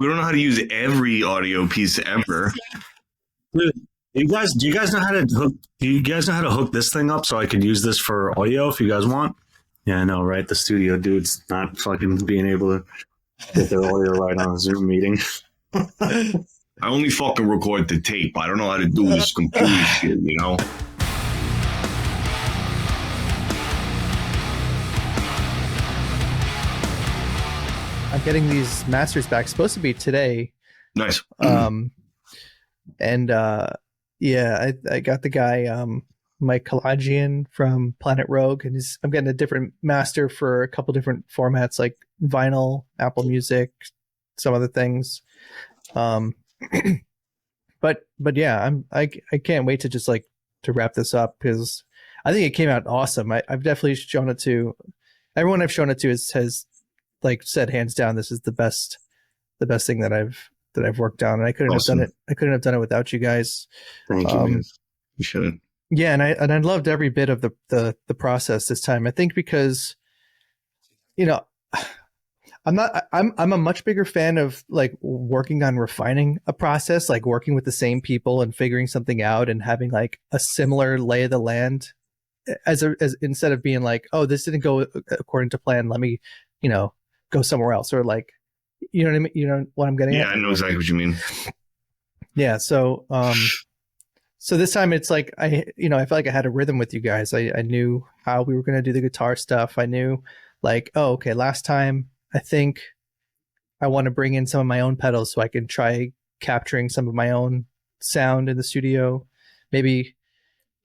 We don't know how to use every audio piece ever. Dude, do you guys know how to hook? Do you guys know how to hook this thing up so I could use this for audio if you guys want? Yeah, I know, right? The studio dude's not fucking being able to get their audio right on a Zoom meeting. I only fucking record the tape. I don't know how to do this computer shit, you know? I'm getting these masters back. Supposed to be today. Nice. Yeah, I got the guy Mike Kalajian from Planet Rogue, and I'm getting a different master for a couple different formats like vinyl, Apple Music, some other things. But yeah, I can't wait to just like to wrap this up because I think it came out awesome. I've definitely shown it to everyone I've shown it to has like said hands down this is the best thing that I've worked on, and I couldn't have done it. I couldn't have done it without you guys. Thank you, man. You should. Yeah, and I loved every bit of the process this time. I think because, you know, I'm a much bigger fan of like working on refining a process, like working with the same people and figuring something out and having like a similar lay of the land as instead of being like, oh, this didn't go according to plan, let me, go somewhere else, or like, you know what I mean? You know what I'm getting at? Yeah, I know exactly what you mean. Yeah. So this time it's like, I felt like I had a rhythm with you guys. I knew how we were going to do the guitar stuff. I knew like, oh, okay, last time I think I want to bring in some of my own pedals so I can try capturing some of my own sound in the studio. Maybe,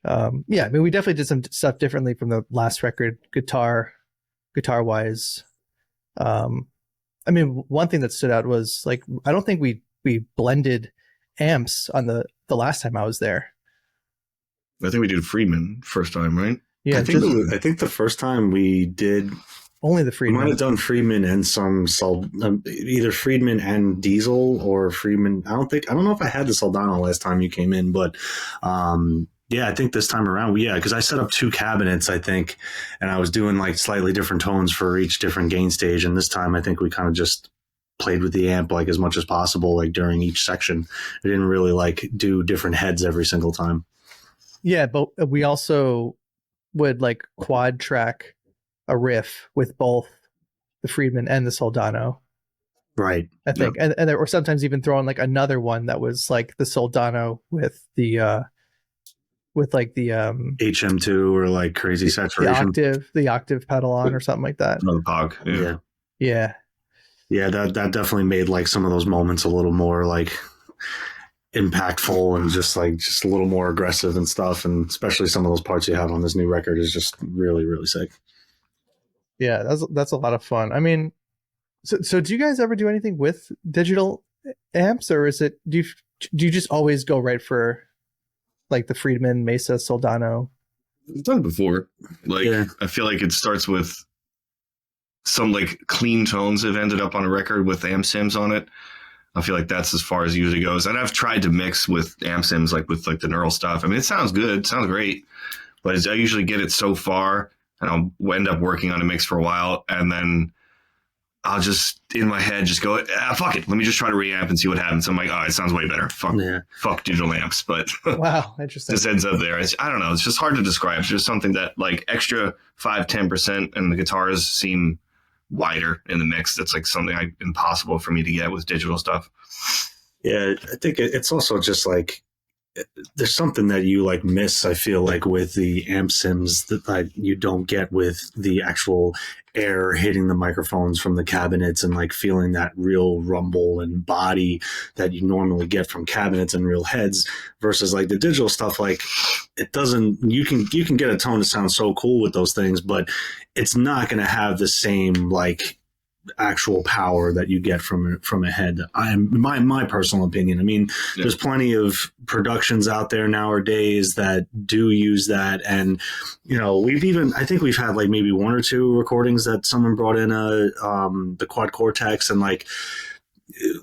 we definitely did some stuff differently from the last record, guitar wise. One thing that stood out was like, I don't think we blended amps on the last time I was there. I think we did Friedman first time, right? Yeah, I think the first time we did only the Friedman. We might have done Friedman and some either Friedman and Diesel or Friedman. I don't know if I had the Soldano last time you came in, but yeah, I think this time around, because I set up 2 cabinets, I think, and I was doing like slightly different tones for each different gain stage. And this time, I think we kind of just played with the amp like as much as possible, like during each section. I didn't really like do different heads every single time. Yeah, but we also would like quad track a riff with both the Friedman and the Soldano. Right. I think, yep. and or sometimes even throw in like another one that was like the Soldano with the HM2 or like crazy saturation, the octave pedal on or something like that. Another POG. Yeah. That definitely made like some of those moments a little more like impactful and just a little more aggressive and stuff. And especially some of those parts you have on this new record is just really, really sick. Yeah, that's a lot of fun. I mean, so do you guys ever do anything with digital amps, or is it do you just always go right for like the Friedman, Mesa, Soldano? I've done it before. I feel like it starts with some like clean tones that have ended up on a record with amp sims on it. I feel like that's as far as it usually goes. And I've tried to mix with amp sims, like with like the neural stuff. I mean, it sounds good. It sounds great. But I usually get it so far and I'll end up working on a mix for a while. And then I'll just, in my head, just go, fuck it. Let me just try to reamp and see what happens. I'm like, oh, it sounds way better. Fuck digital amps. But wow, interesting. Just ends up there. I don't know. It's just hard to describe. It's just something that like extra 5-10% and the guitars seem wider in the mix. That's like something impossible for me to get with digital stuff. Yeah, I think it's also just like there's something that you like miss, I feel like, with the amp sims that you don't get with the actual air hitting the microphones from the cabinets and like feeling that real rumble and body that you normally get from cabinets and real heads versus like the digital stuff. Like it doesn't, you can get a tone that sounds so cool with those things, but it's not going to have the same like actual power that you get from a head. My personal opinion. I mean, There's plenty of productions out there nowadays that do use that, and I think we've had like maybe 1 or 2 recordings that someone brought in the Quad Cortex, and like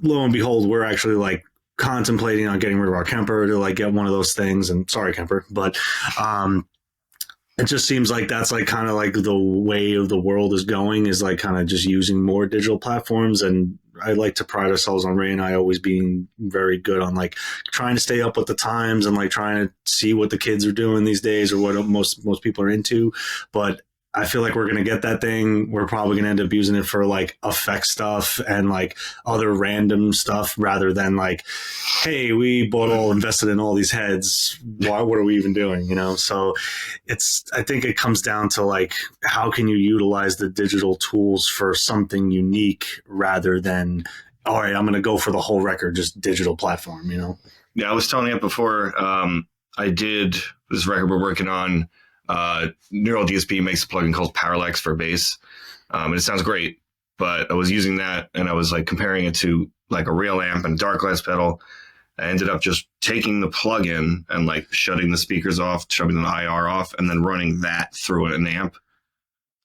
lo and behold, we're actually like contemplating on getting rid of our Kemper to like get one of those things. And sorry, Kemper, but it just seems like that's like kind of like the way of the world is going, is like kind of just using more digital platforms. And I like to pride ourselves on Ray and I always being very good on like trying to stay up with the times and like trying to see what the kids are doing these days or what most people are into. But I feel like we're going to get that thing. We're probably going to end up using it for like effect stuff and like other random stuff rather than like, hey, we invested in all these heads. What are we even doing? You know? So I think it comes down to like, how can you utilize the digital tools for something unique rather than, all right, I'm going to go for the whole record, just digital platform, you know? Yeah. I was telling you before, I did this record we're working on. Neural DSP makes a plugin called Parallax for bass. And it sounds great, but I was using that and I was like comparing it to like a real amp and a dark glass pedal. I ended up just taking the plugin and like shutting the speakers off, shutting the IR off, and then running that through an amp.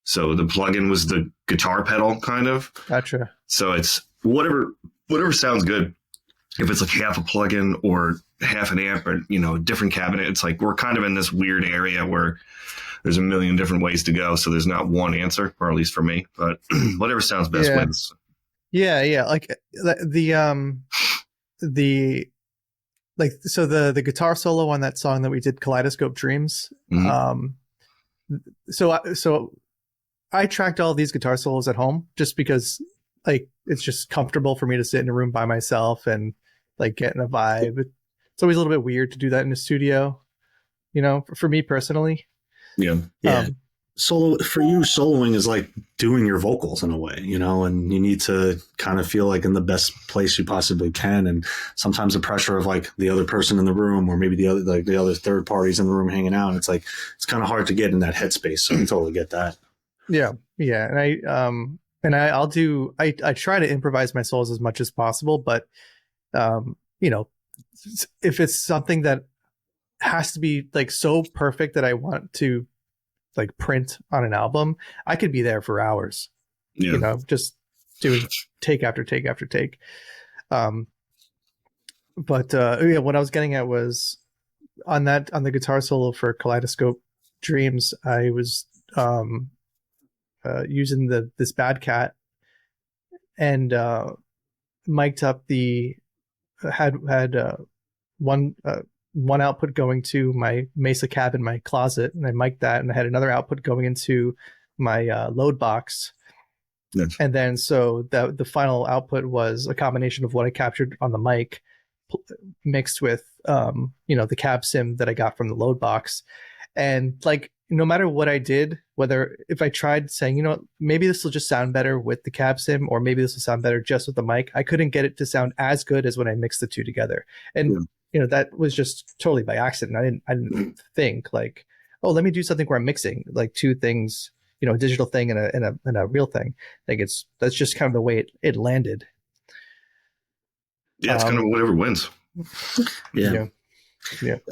So the plugin was the guitar pedal kind of. Gotcha. So it's whatever sounds good. If it's like half a plugin or half an amp or, you know, a different cabinet, it's like we're kind of in this weird area where there's a million different ways to go. So there's not one answer, or at least for me, but whatever sounds best wins. Yeah. Yeah. Like the guitar solo on that song that we did, Kaleidoscope Dreams. Mm-hmm. So I tracked all these guitar solos at home just because like it's just comfortable for me to sit in a room by myself and like get in a vibe. It's always a little bit weird to do that in a studio, you know, for me personally. Yeah. Soloing is like doing your vocals in a way, you know, and you need to kind of feel like in the best place you possibly can. And sometimes the pressure of like the other person in the room or maybe the other third parties in the room hanging out, it's like, it's kind of hard to get in that headspace. So I totally get that. Yeah. Yeah. And I try to improvise my solos as much as possible, but, you know, if it's something that has to be like so perfect that I want to like print on an album, I could be there for hours, you know, just doing take after take after take. What I was getting at was on the guitar solo for Kaleidoscope Dreams, I was using this Bad Cat and mic'd up had one output going to my Mesa cab in my closet, and I mic'd that, and I had another output going into my load box. Yes. And then so the final output was a combination of what I captured on the mic mixed with you know, the cab sim that I got from the load box. And like no matter what I did, whether if I tried saying, you know, maybe this will just sound better with the cab sim, or maybe this will sound better just with the mic, I couldn't get it to sound as good as when I mixed the two together. And you know, that was just totally by accident. I didn't think like, oh, let me do something where I'm mixing like two things, you know, a digital thing and a real thing. Like that's just kind of the way it landed. Yeah, it's kind of whatever wins. Yeah.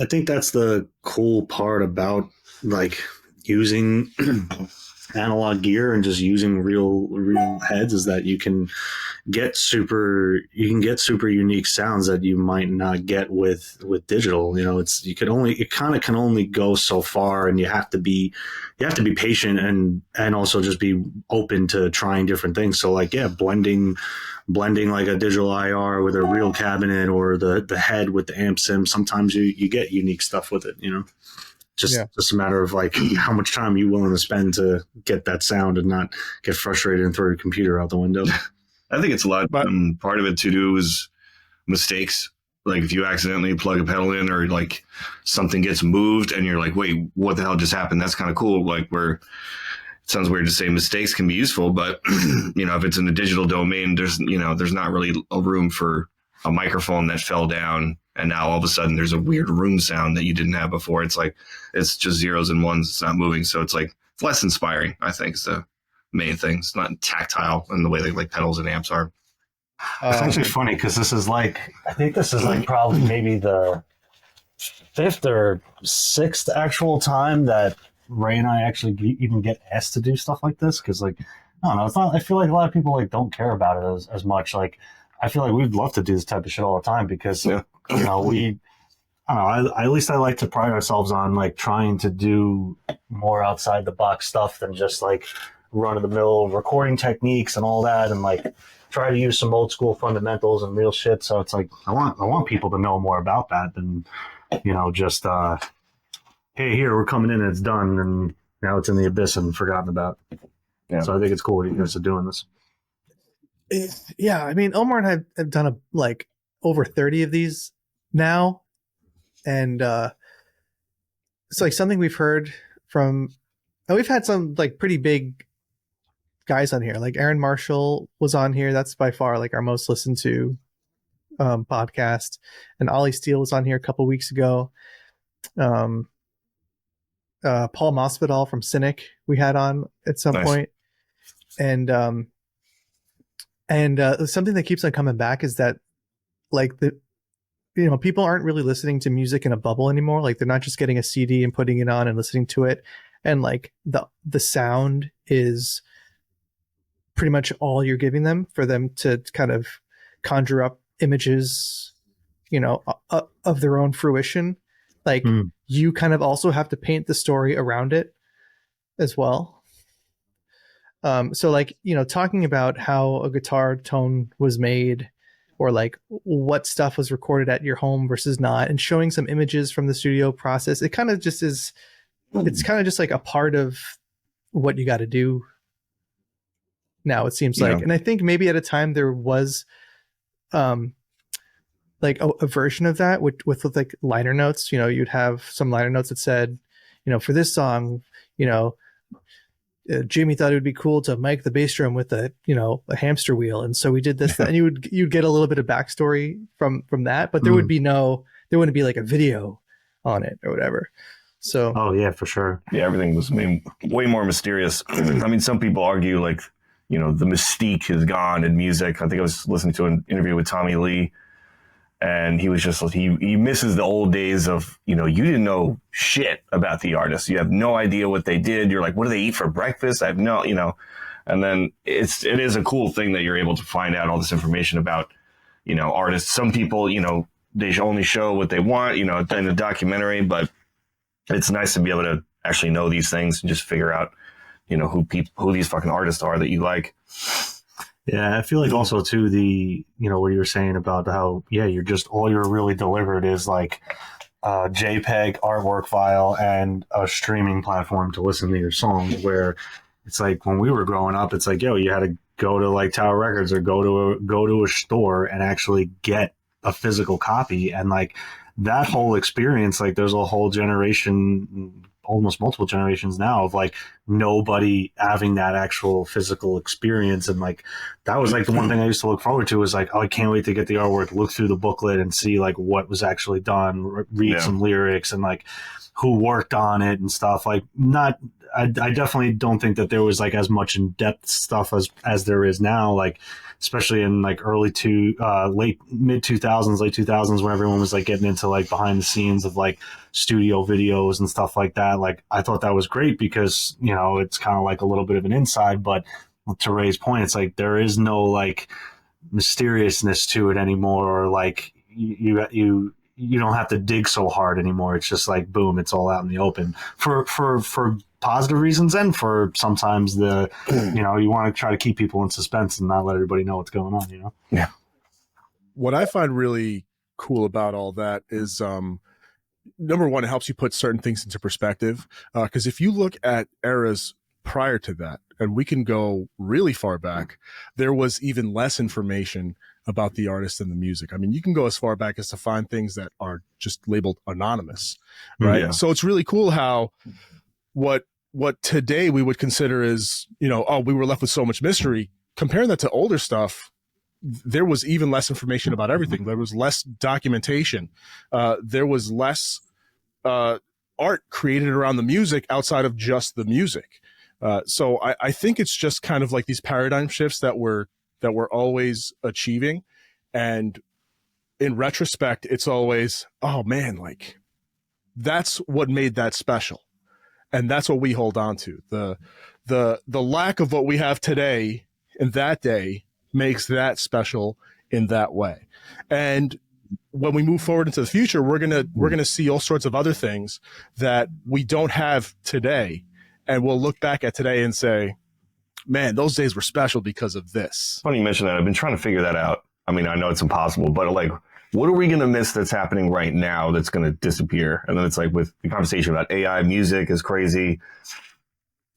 I think that's the cool part about like using analog gear and just using real heads is that you can get super unique sounds that you might not get with digital. You know, it kind of can only go so far, and you have to be patient and also just be open to trying different things. So like, yeah, blending like a digital IR with a real cabinet or the head with the amp sim, sometimes you get unique stuff with it, you know. Just a matter of like how much time you're willing to spend to get that sound and not get frustrated and throw your computer out the window. I think it's a lot. Part of it to do is mistakes. Like if you accidentally plug a pedal in or like something gets moved and you're like, wait, what the hell just happened? That's kind of cool. Like it sounds weird to say mistakes can be useful, but you know, if it's in the digital domain, there's not really a room for a microphone that fell down. And now all of a sudden there's a weird room sound that you didn't have before. It's like, it's just zeros and ones. It's not moving. So it's like, it's less inspiring, I think, is the main thing. It's not tactile in the way that like pedals and amps are. It's actually funny because I think this is probably maybe the fifth or sixth actual time that Ray and I actually even get asked to do stuff like this. Cause like, I don't know, it's not, I feel like a lot of people like don't care about it as much. Like, I feel like we'd love to do this type of shit all the time because, you know, at least I like to pride ourselves on like trying to do more outside the box stuff than just like run of the mill recording techniques and all that. And like try to use some old school fundamentals and real shit. So it's like I want people to know more about that than, you know, just hey, here we're coming in and it's done and now it's in the abyss and forgotten about. Yeah. So I think it's cool that you guys are doing this. Yeah, I mean, Omar and I have done like over 30 of these now, and it's like something we've heard from. And we've had some like pretty big guys on here. Like Aaron Marshall was on here. That's by far like our most listened to podcast. And Ollie Steele was on here a couple weeks ago. Paul Masvidal from Cynic we had on at some point. And something that keeps on coming back is that like people aren't really listening to music in a bubble anymore. Like they're not just getting a CD and putting it on and listening to it. And like the sound is pretty much all you're giving them for them to kind of conjure up images, of their own fruition. Like you kind of also have to paint the story around it as well. So like, talking about how a guitar tone was made or like what stuff was recorded at your home versus not, and showing some images from the studio process, it kind of just is, it's kind of just like a part of what you got to do now, it seems like. And I think maybe at a time there was like a version of that with like liner notes. You'd have some liner notes that said, for this song, Jimmy thought it would be cool to mic the bass drum with a hamster wheel, and so we did this. And you'd get a little bit of backstory from that, but there wouldn't be like a video on it or whatever. So oh yeah, for sure. Yeah, everything was way more mysterious. I mean, some people argue like the mystique is gone in music. I think I was listening to an interview with Tommy Lee, and he was just he misses the old days of you didn't know shit about the artist. You have no idea what they did. You're like, what do they eat for breakfast? I have no, and then it is a cool thing that you're able to find out all this information about artists. Some people they only show what they want in a documentary, but it's nice to be able to actually know these things and just figure out who these fucking artists are that you like. Yeah, I feel like also too what you were saying about how you're just all you're really delivered is like a JPEG artwork file and a streaming platform to listen to your song. Where it's like when we were growing up, it's like you had to go to like Tower Records or go to a store and actually get a physical copy, and like that whole experience, like there's a whole generation, almost multiple generations now of like nobody having that actual physical experience. And like that was like the one thing I used to look forward to was like, oh, I can't wait to get the artwork, look through the booklet and see like what was actually done, read some lyrics and like who worked on it and stuff. Like I definitely don't think that there was like as much in-depth stuff as there is now, like especially in like mid 2000s, late 2000s, when everyone was like getting into like behind the scenes of like studio videos and stuff like that. Like I thought that was great because it's kind of like a little bit of an inside, but to Ray's point, it's like there is no like mysteriousness to it anymore, or like you don't have to dig so hard anymore. It's just like boom, it's all out in the open for positive reasons, and for sometimes you want to try to keep people in suspense and not let everybody know what's going on. Yeah. What I find really cool about all that is number one, it helps you put certain things into perspective, because if you look at eras prior to that, and we can go really far back, there was even less information about the artist and the music. I mean, you can go as far back as to find things that are just labeled anonymous, right? Yeah. So it's really cool how what today we would consider as, we were left with so much mystery. Comparing that to older stuff, there was even less information about everything. There was less documentation. There was less art created around the music outside of just the music. So I think it's just kind of like these paradigm shifts that we're always achieving. And in retrospect, it's always, oh man, like that's what made that special. And that's what we hold on to. The lack of what we have today in that day makes that special in that way. And when we move forward into the future, we're gonna see all sorts of other things that we don't have today. And we'll look back at today and say, man, those days were special because of this. Funny you mention that. I've been trying to figure that out. I mean, I know it's impossible, but like, what are we going to miss that's happening right now that's going to disappear? And then it's like with the conversation about AI music is crazy.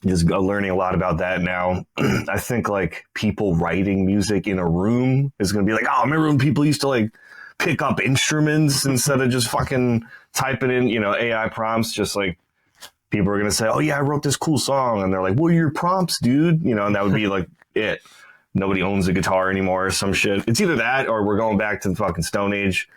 Just learning a lot about that now. I think like people writing music in a room is going to be like, oh, remember when people used to like pick up instruments instead of just fucking typing in, you know, AI prompts? Just like people are going to say, oh yeah, I wrote this cool song. And they're like, what are your prompts, dude? You know, and that would be like it. Nobody owns a guitar anymore or some shit. It's either that or we're going back to the fucking Stone Age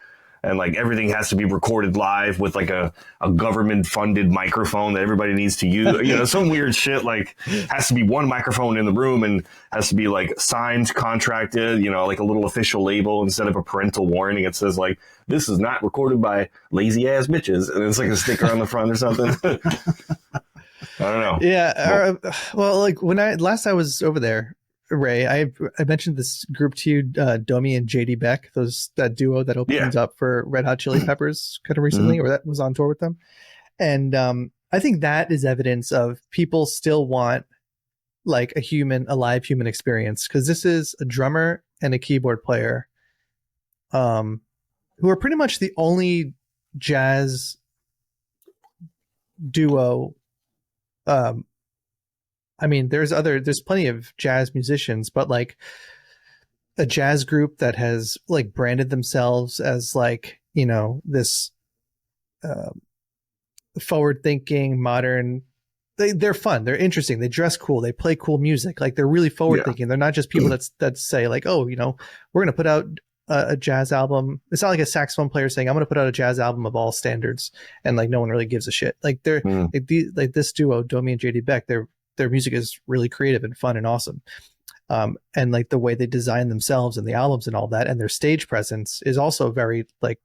and like everything has to be recorded live with like a government funded microphone that everybody needs to use. You know, some weird shit like has to be one microphone in the room and has to be like signed, contracted, you know, like a little official label instead of a parental warning. It says like, this is not recorded by lazy ass bitches. And it's like a sticker on the front or something. I don't know. Yeah. Well, like when last I was over there, Ray, I mentioned this group to you, Domi and JD Beck, that duo that opened up for Red Hot Chili Peppers kind of recently, or that was on tour with them. And I think that is evidence of people still want like a live human experience, because this is a drummer and a keyboard player who are pretty much the only jazz duo. I mean, there's plenty of jazz musicians, but like a jazz group that has like branded themselves as like, you know, this forward thinking, modern, they're fun. They're interesting. They dress cool. They play cool music. Like they're really forward thinking. They're not just people that say like, oh, you know, we're going to put out a jazz album. It's not like a saxophone player saying, I'm going to put out a jazz album of all standards. And like, no one really gives a shit. Like they're like this duo, Domi and JD Beck, their music is really creative and fun and awesome. And like the way they design themselves and the albums and all that, and their stage presence is also very like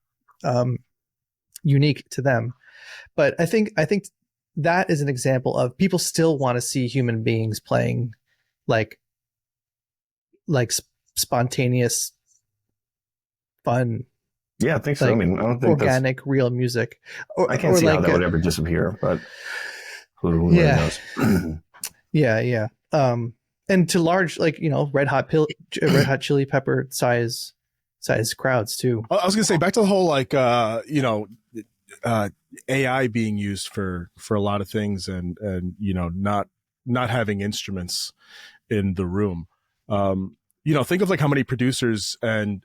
unique to them. But I think that is an example of people still want to see human beings playing like spontaneous, fun. Yeah, I think so. Like, I mean, I don't think organic, real music. I can't see how that would ever disappear, but who really knows? Yeah. And to large, like, you know, Red Hot Chili Pepper size crowds too. I was gonna say back to the whole like you know, AI being used for a lot of things, and you know, not having instruments in the room. You know, think of like how many producers and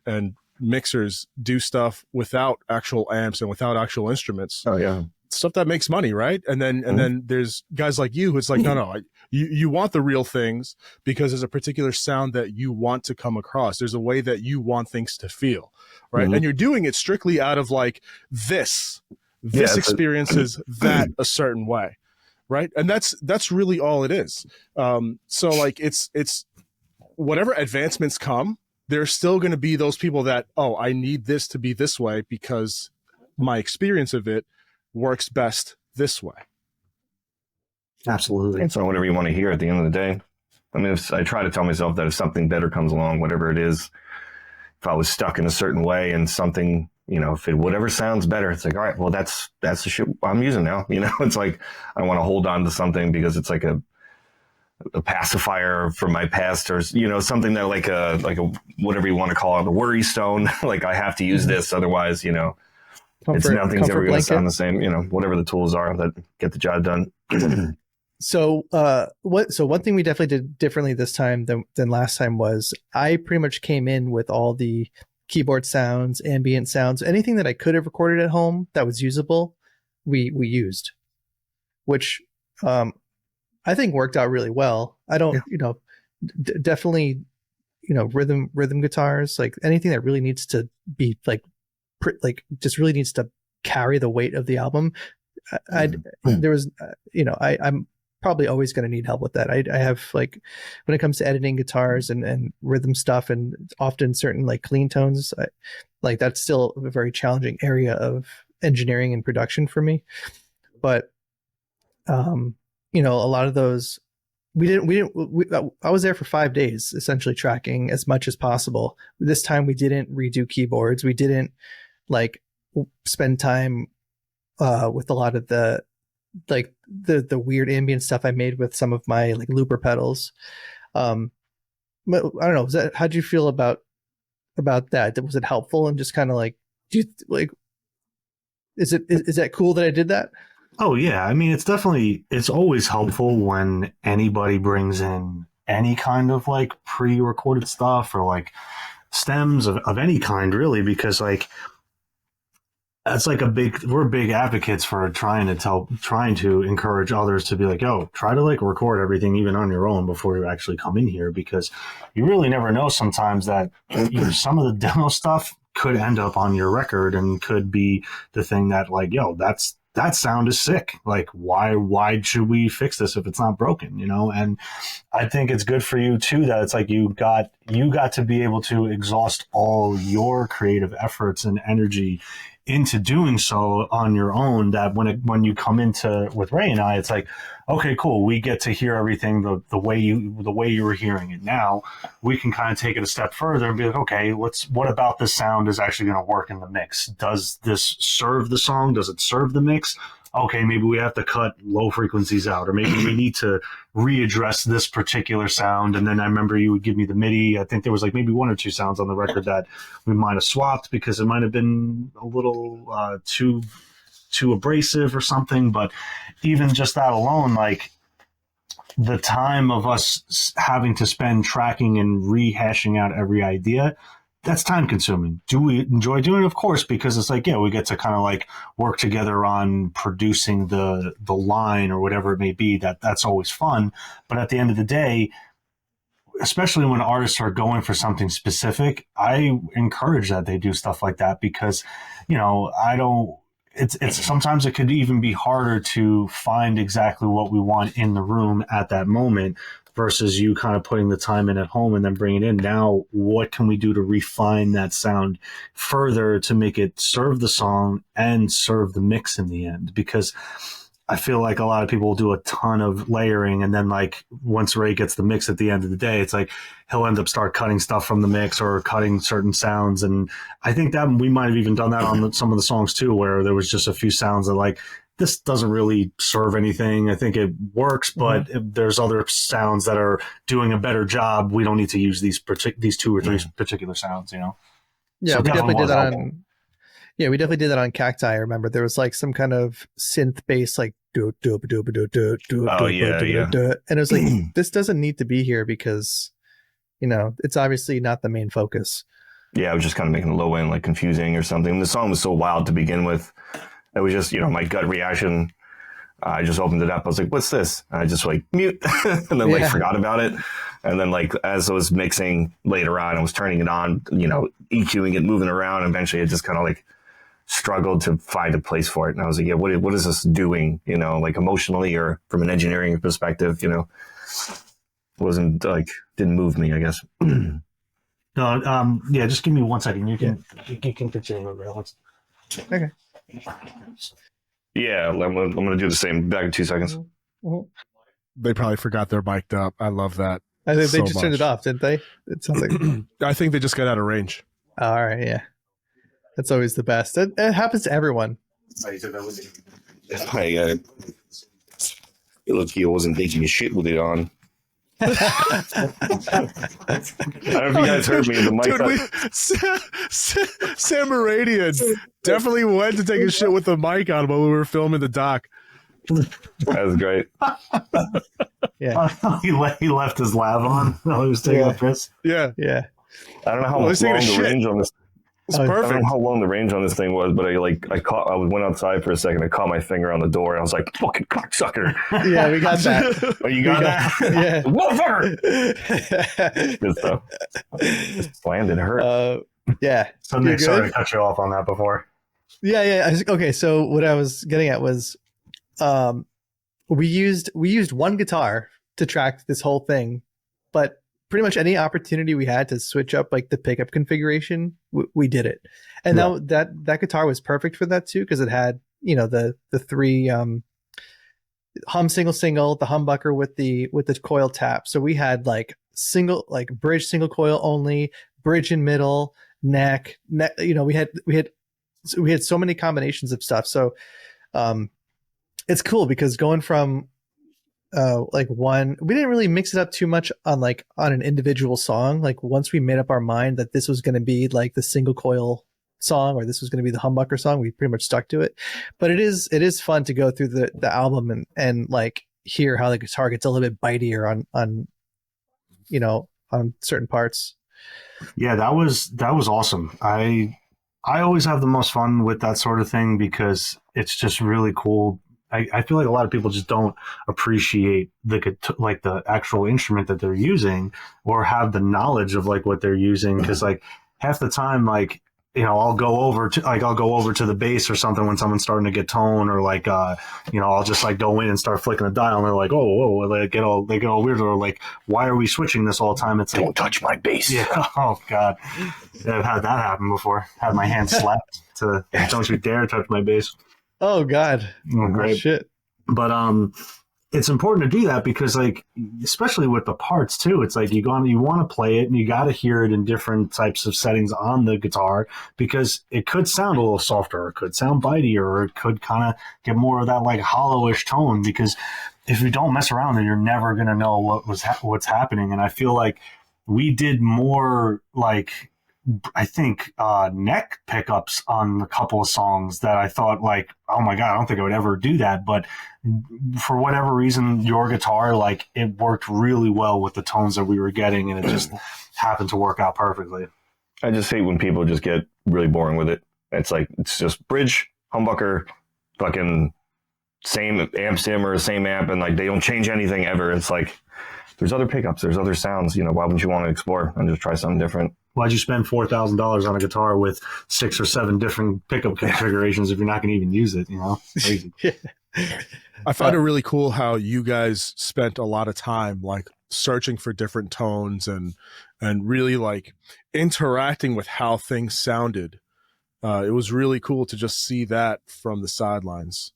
mixers do stuff without actual amps and without actual instruments. Oh yeah. Stuff that makes money, right? And then there's guys like you who's like, no, you want the real things because there's a particular sound that you want to come across. There's a way that you want things to feel, right? And you're doing it strictly out of like this experience is that a certain way, right? And that's really all it is. So like it's whatever advancements come, there's still going to be those people that, oh, I need this to be this way because my experience of it works best this way. Absolutely. It's not whatever you want to hear at the end of the day. I mean, I try to tell myself that if something better comes along, whatever it is, if I was stuck in a certain way and something, you know, if whatever sounds better, it's like, all right, well, that's the shit I'm using now. You know, it's like, I want to hold on to something because it's like a pacifier from my past, or, you know, something that like a whatever you want to call it, a worry stone. Like I have to use this. Otherwise, you know, nothing's ever going to sound the same, you know, whatever the tools are that get the job done. So one thing we definitely did differently this time than last time was I pretty much came in with all the keyboard sounds, ambient sounds, anything that I could have recorded at home that was usable, we used, which I think worked out really well. I don't, you know, definitely, you know, rhythm guitars, like anything that really needs to be like just really needs to carry the weight of the album. There was, you know, I'm probably always going to need help with that. I have like, when it comes to editing guitars and rhythm stuff, and often certain like clean tones, like that's still a very challenging area of engineering and production for me. But, you know, a lot of those, I was there for 5 days, essentially tracking as much as possible. This time we didn't redo keyboards. We didn't like spend time with a lot of the weird ambient stuff I made with some of my like looper pedals. But I don't know. How'd you feel about that? Was it helpful and just kind of like, do you like? Is that cool that I did that? Oh yeah, I mean it's always helpful when anybody brings in any kind of like pre-recorded stuff or like stems of any kind really, because like that's like we're big advocates for trying to encourage others to be like, yo, try to like record everything even on your own before you actually come in here, because you really never know sometimes that some of the demo stuff could end up on your record and could be the thing that like, yo, that sound is sick. Like why should we fix this if it's not broken, you know? And I think it's good for you too that it's like you got to be able to exhaust all your creative efforts and energy into doing so on your own, that when you come into with Ray and I, it's like, okay, cool, we get to hear everything the way you were hearing it. Now we can kind of take it a step further and be like, okay, what about this sound is actually going to work in the mix? Does this serve the song? Does it serve the mix? Okay, maybe we have to cut low frequencies out, or maybe we need to readdress this particular sound. And then I remember you would give me the MIDI. I think there was like maybe one or two sounds on the record that we might have swapped because it might have been a little too abrasive or something. But even just that alone, like the time of us having to spend tracking and rehashing out every idea, that's time consuming. Do we enjoy doing it? Of course, because it's like, yeah, we get to kind of like work together on producing the line or whatever it may be. That's always fun. But at the end of the day, especially when artists are going for something specific, I encourage that they do stuff like that, because, you know, it's sometimes it could even be harder to find exactly what we want in the room at that moment versus you kind of putting the time in at home and then bringing it in. Now, what can we do to refine that sound further to make it serve the song and serve the mix in the end? Because I feel like a lot of people will do a ton of layering, and then like once Ray gets the mix at the end of the day, it's like he'll end up start cutting stuff from the mix or cutting certain sounds. And I think that we might have even done that on some of the songs too, where there was just a few sounds that like, this doesn't really serve anything. I think it works, but if there's other sounds that are doing a better job, we don't need to use these two or three particular sounds, you know? Yeah, So we definitely did that helpful. on. Yeah, we definitely did that on Cacti. I remember there was like some kind of synth bass, like do do do do do do Oh, do yeah, yeah. do, and it was like this doesn't need to be here because, you know, it's obviously not the main focus. Yeah, I was just kind of making the low end like confusing or something. The song was so wild to begin with. It was just, you know, my gut reaction. I just opened it up. I was like, what's this? And I just like mute and then like forgot about it. And then like as I was mixing later on, I was turning it on, you know, EQing it, moving around. Eventually it just kind of like struggled to find a place for it. And I was like, yeah, what is this doing? You know, like emotionally or from an engineering perspective, you know, wasn't like, didn't move me, I guess. No, yeah, just give me 1 second. You can continue with Alex. Okay. Yeah, I'm gonna do the same. Back in 2 seconds. They probably forgot they're mic'd up. I love that. I think they just turned it off, didn't they? It sounds like. I think they just got out of range. Oh, all right, yeah. That's always the best. It happens to everyone. I lucky I wasn't taking a shit with it on. I don't know if you guys heard me. The mic. Dude, Sam Moradian definitely went to take a shit with the mic on while we were filming the doc. That was great. Yeah. He left his lav on while he was taking a piss. Yeah. Yeah. I don't know how long the range on this. It's I don't perfect. know how long the range on this thing was, but I went outside for a second. I caught my finger on the door, and I was like, "Fucking cocksucker!" Yeah, we got that. Oh, you got that? Yeah. Motherfucker! Good stuff. Just landed hurt. Yeah. So Nick, sorry to cut you off on that before. Yeah. Okay, so what I was getting at was, we used one guitar to track this whole thing, but pretty much any opportunity we had to switch up like the pickup configuration, we did it. And now that guitar was perfect for that too, because it had, you know, the three hum single, the humbucker with the coil tap. So we had like bridge single coil only, bridge in middle, neck, you know, we had so many combinations of stuff. So it's cool because going from like one, we didn't really mix it up too much on an individual song. Like once we made up our mind that this was going to be like the single coil song, or this was going to be the humbucker song, we pretty much stuck to it. But it is fun to go through the album and like hear how the guitar gets a little bit bitier on on certain parts. Yeah, that was awesome. I always have the most fun with that sort of thing because it's just really cool. I feel like a lot of people just don't appreciate the actual instrument that they're using, or have the knowledge of like what they're using, because like half the time, like, I'll go over to the bass or something when someone's starting to get tone, or like I'll just like go in and start flicking the dial, and they're like, oh, whoa, they get all weird, or like, why are we switching this all the time? It's like, Don't touch my bass. yeah. Oh God, I've had that happen before. Had my hand slapped to don't you dare touch my bass. Oh God. Oh, great. Shit. But it's important to do that because, like, especially with the parts too, it's like you want to play it and you got to hear it in different types of settings on the guitar, because it could sound a little softer, or it could sound bitier, or it could kind of get more of that like hollowish tone. Because if you don't mess around, then you're never gonna know what's happening. And I feel like we did more like, I think, neck pickups on a couple of songs that I thought like, oh my God, I don't think I would ever do that. But for whatever reason, your guitar, like, it worked really well with the tones that we were getting, and it just happened to work out perfectly. I just hate when people just get really boring with it. It's like, it's just bridge, humbucker, fucking same amp sim or same amp, and like they don't change anything ever. It's like, there's other pickups, there's other sounds. Why wouldn't you want to explore and just try something different? Why'd you spend $4,000 on a guitar with 6 or 7 different pickup configurations if you're not going to even use it? Crazy. I find it really cool how you guys spent a lot of time like searching for different tones and really like interacting with how things sounded. It was really cool to just see that from the sidelines.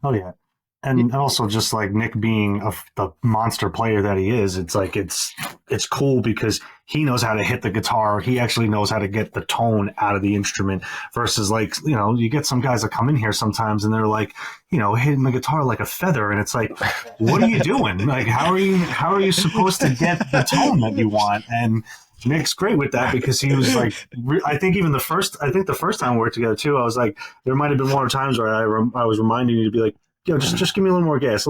Oh yeah. And also just like Nick being the monster player that he is, it's like, it's cool because he knows how to hit the guitar. He actually knows how to get the tone out of the instrument, versus like, you get some guys that come in here sometimes and they're like, hitting the guitar like a feather. And it's like, what are you doing? Like, how are you supposed to get the tone that you want? And Nick's great with that, because he was like, I think the first time we worked together too, I was like, there might've been one or times where I was reminding you to be like, just give me a little more gas.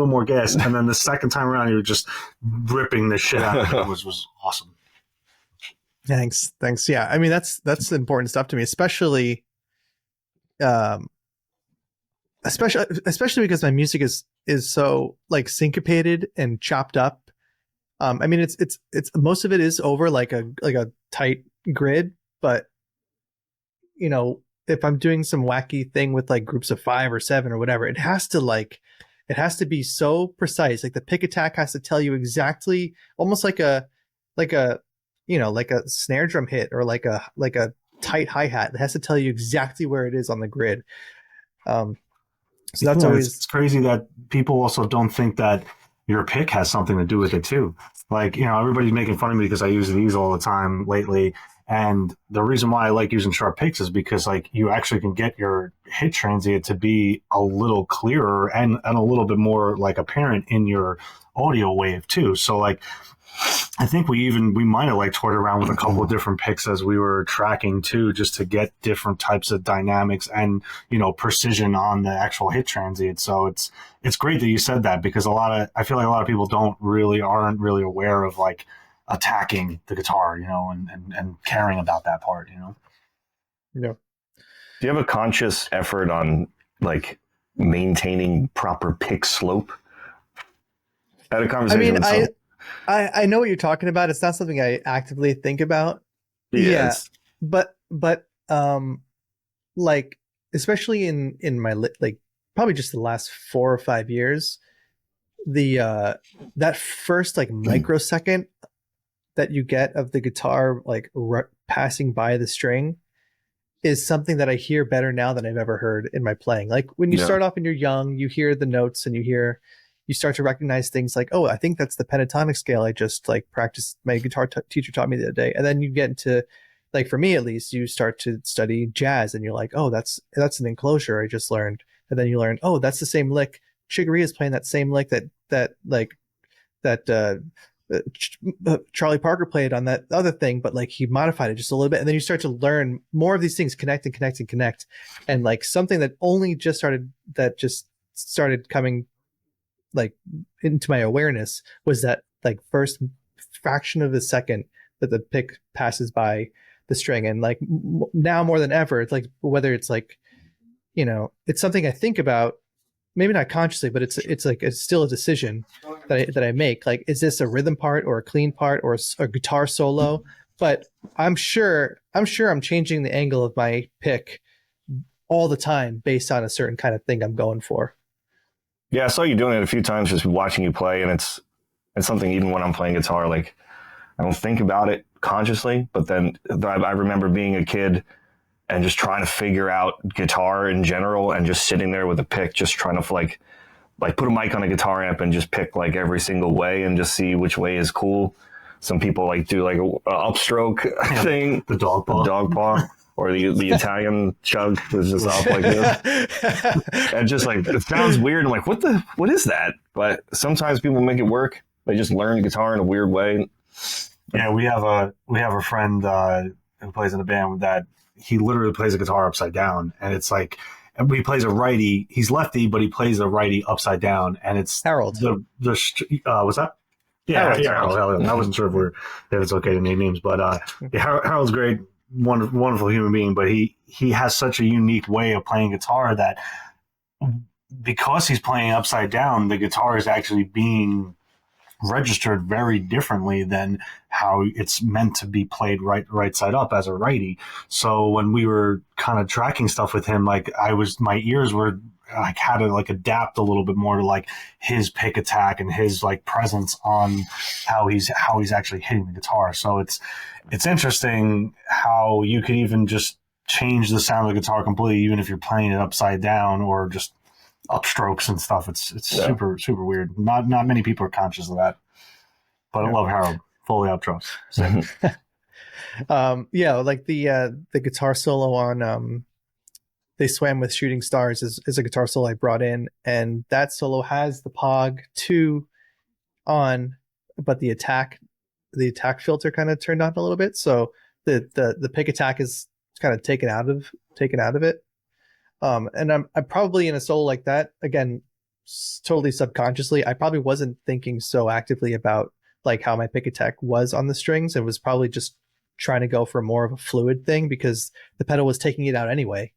And then the second time around, you were just ripping the shit out of it. It was awesome. Thanks. Yeah. I mean, that's important stuff to me, especially because my music is so like syncopated and chopped up. I mean, it's most of it is over like a tight grid, but if I'm doing some wacky thing with like groups of 5 or 7 or whatever, it has to be so precise. Like the pick attack has to tell you exactly, almost like a snare drum hit, or like a tight hi-hat. It has to tell you exactly where it is on the grid. So that's always, it's crazy that people also don't think that your pick has something to do with it too. Like, everybody's making fun of me because I use these all the time lately. And the reason why I like using sharp picks is because like you actually can get your hit transient to be a little clearer and a little bit more like apparent in your audio wave too. So like, I think we might have like toyed around with a couple of different picks as we were tracking too, just to get different types of dynamics and, precision on the actual hit transient. So it's great that you said that, because I feel like a lot of people aren't really aware of like attacking the guitar, and caring about that part, Yeah. Do you have a conscious effort on like maintaining proper pick slope? I had a conversation with someone. I know what you're talking about. It's not something I actively think about. Yes. Yeah, but like especially in my like probably just the last 4 or 5 years, the that first like microsecond that you get of the guitar like passing by the string is something that I hear better now than I've ever heard in my playing. Like when you start off and you're young, you hear the notes and you start to recognize things like, oh, I think that's the pentatonic scale I just like practiced. My guitar teacher taught me the other day. And then you get into, like for me at least, you start to study jazz and you're like, oh, that's an enclosure I just learned. And then you learn, oh, that's the same lick. Chiggery is playing that same lick that that Charlie Parker played on that other thing, but like he modified it just a little bit, and then you start to learn more of these things, connect, and like something that only just started coming like into my awareness was that like first fraction of a second that the pick passes by the string, and like now more than ever, it's like whether it's like, you know, it's something I think about, maybe not consciously, but it's like it's still a decision that I make. Like, is this a rhythm part or a clean part or a guitar solo? But I'm sure I'm changing the angle of my pick all the time based on a certain kind of thing I'm going for. Yeah, I saw you doing it a few times, just watching you play, and it's something even when I'm playing guitar, like I don't think about it consciously, but then I remember being a kid and just trying to figure out guitar in general, and just sitting there with a pick, just trying to like put a mic on a guitar amp and just pick like every single way and just see which way is cool. Some people like do like a upstroke thing, the dog paw. Or the Italian chug was just up like this. And just like, it sounds weird. I'm like, what is that? But sometimes people make it work. They just learn guitar in a weird way. Yeah, we have a friend who plays in a band that he literally plays a guitar upside down, and it's like, and he plays a righty. He's lefty, but he plays a righty upside down, and it's Harold. What's that? Yeah, Harold. I wasn't sure if it's okay to name names, but Harold's great. Wonderful human being, but he has such a unique way of playing guitar that because he's playing upside down, the guitar is actually being registered very differently than how it's meant to be played right side up as a righty. So when we were kind of tracking stuff with him, like my ears were like had to like adapt a little bit more to like his pick attack and his like presence on how he's actually hitting the guitar. So it's interesting how you could even just change the sound of the guitar completely, even if you're playing it upside down or just upstrokes and stuff. It's super, super weird. Not many people are conscious of that, but I love Harold Foley outros. Yeah, like the guitar solo on They Swam with Shooting Stars is a guitar solo I brought in, and that solo has the Pog 2 on, but the attack filter kind of turned on a little bit, so the pick attack is kind of taken out of it. And I'm probably in a solo like that, again, totally subconsciously, I probably wasn't thinking so actively about like how my pick attack was on the strings. It was probably just trying to go for more of a fluid thing because the pedal was taking it out anyway.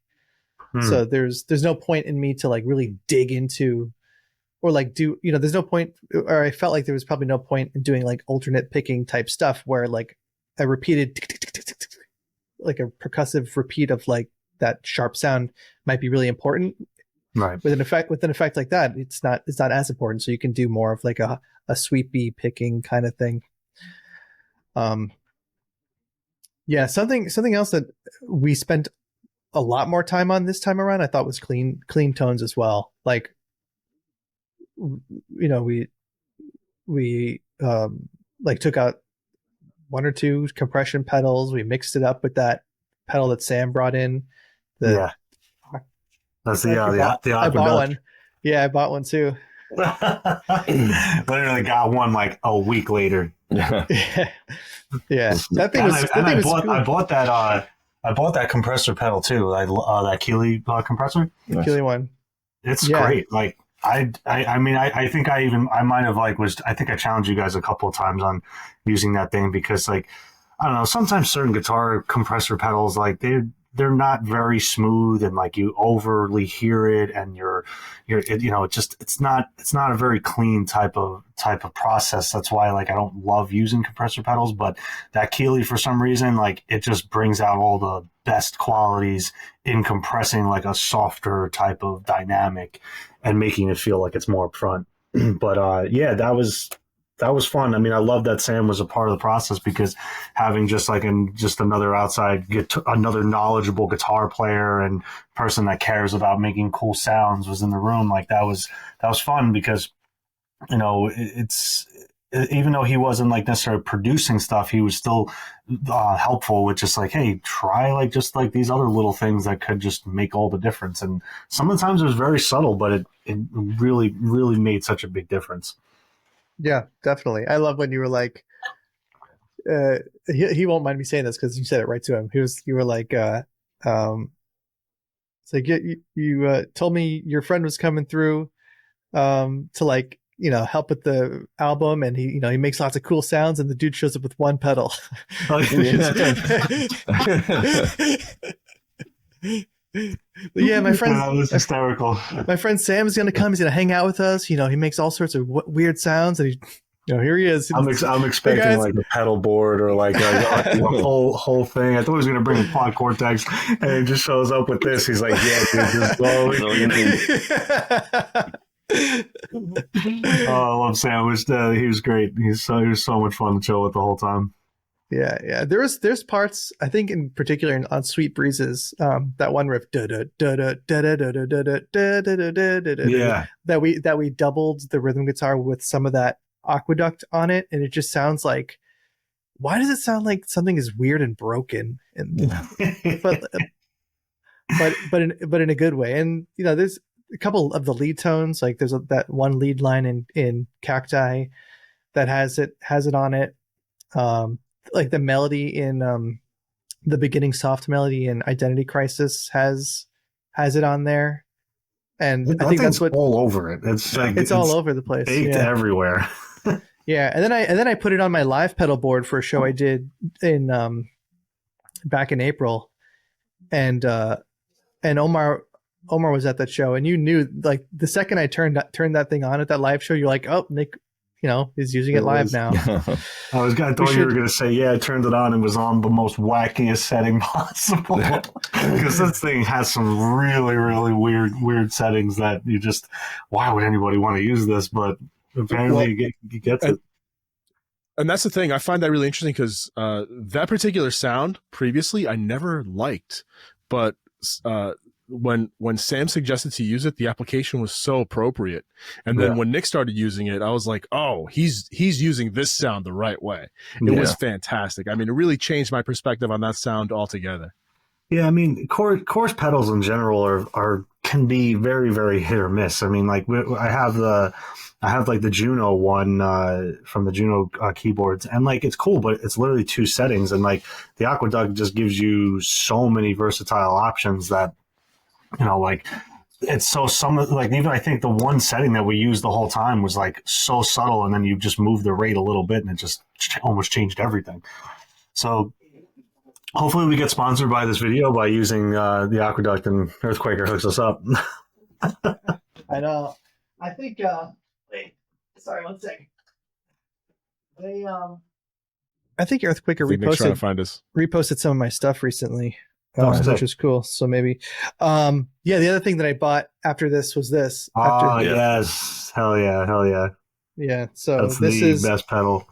So there's no point in me to like really dig into or like do, you know, there's no point, or I felt like there was probably no point in doing like alternate picking type stuff where like a repeated like a percussive repeat of like that sharp sound might be really important. Right. With an effect like that, it's not as important. So you can do more of like a sweepy picking kind of thing. Yeah, something else that we spent a lot more time on this time around, I thought was clean tones as well. Like, you know, we like took out one or two compression pedals. We mixed it up with that pedal that Sam brought in. That's the I bought one. Yeah, I bought one too. Literally got one like a week later. Yeah. That thing was. I bought that compressor pedal too. That Keeley compressor. Keeley one. It's great. Like I think I might have like I think I challenged you guys a couple of times on using that thing because like I don't know, sometimes certain guitar compressor pedals like they're not very smooth and like you overly hear it and you're you know, it's not a very clean type of process. That's why like I don't love using compressor pedals, but that Keeley for some reason like it just brings out all the best qualities in compressing like a softer type of dynamic and making it feel like it's more upfront. But yeah, that was fun. I mean, I love that Sam was a part of the process because having just another another knowledgeable guitar player and person that cares about making cool sounds was in the room. Like that was fun because, you know, it's even though he wasn't like necessarily producing stuff, he was still helpful with just like, hey, try like just like these other little things that could just make all the difference. And some of the times it was very subtle, but it really, really made such a big difference. Yeah, definitely. I love when you were like, he won't mind me saying this because you said it right to him. You were like, it's like you told me your friend was coming through to like, help with the album, and he makes lots of cool sounds, and the dude shows up with one pedal. Yeah, my friend, that was hysterical. My friend Sam is gonna come. He's gonna hang out with us. He makes all sorts of weird sounds, and here he is. I'm expecting guys, like a pedal board or like a whole thing. I thought he was going to bring a Pod Cortex, and he just shows up with this. He's like, "Yeah, dude, just slowly." Oh, I love Sam. He was great. He was so much fun to chill with the whole time. Yeah. There's parts, I think in particular on Sweet Breezes, that one riff, that we doubled the rhythm guitar with some of that Aqueduct on it, and it just sounds like, why does it sound like something is weird and broken? And but in a good way. And there's a couple of the lead tones, like there's that one lead line in Cacti that has it on it. Like the melody in the beginning soft melody in Identity Crisis has it on there. And I think that's what all over it. It's all over the place. Baked everywhere. Yeah, and then I put it on my live pedal board for a show I did in back in April, and Omar was at that show, and you knew like the second I turned that thing on at that live show, you're like, oh, Nick, is using it live now. I thought you were going to say, yeah, I turned it on and was on the most wackiest setting possible, because this thing has some really, really weird settings that you just, why would anybody want to use this? But apparently he gets it. And that's the thing. I find that really interesting because that particular sound previously I never liked, but when Sam suggested to use it, the application was so appropriate. And then when Nick started using it, I was like, oh, he's using this sound the right way. It was fantastic. I mean, it really changed my perspective on that sound altogether. Yeah, I mean, coarse pedals in general can be very, very hit or miss. I mean, like I have like the Juno one from the Juno keyboards, and like it's cool, but it's literally 2 settings, and like the Aqueduct just gives you so many versatile options that like it's so like even I think the one setting that we used the whole time was like so subtle, and then you just move the rate a little bit, and it just almost changed everything. So hopefully we get sponsored by this video by using the Aqueduct, and Earthquaker hooks us up. I know. I think. Wait, sorry, 1 second. They I think Earthquaker reposted some of my stuff recently, which was cool. So maybe, the other thing that I bought after this was this. Yes, hell yeah. Yeah, so that's the best pedal.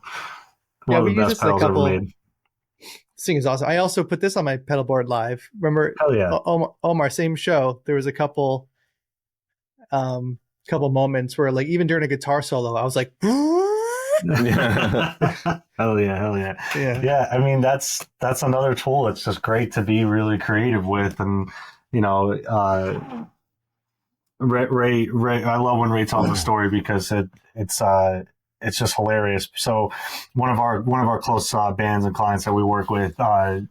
One of the best pedals ever made. This thing is awesome. I also put this on my pedal board live. Remember? Hell yeah. Omar, same show. There was a couple moments where, like, even during a guitar solo, I was like, hell yeah. Yeah. I mean, that's another tool. It's just great to be really creative with, and Ray. I love when Ray tells the story because it's just hilarious. So one of our close bands and clients that we work with, I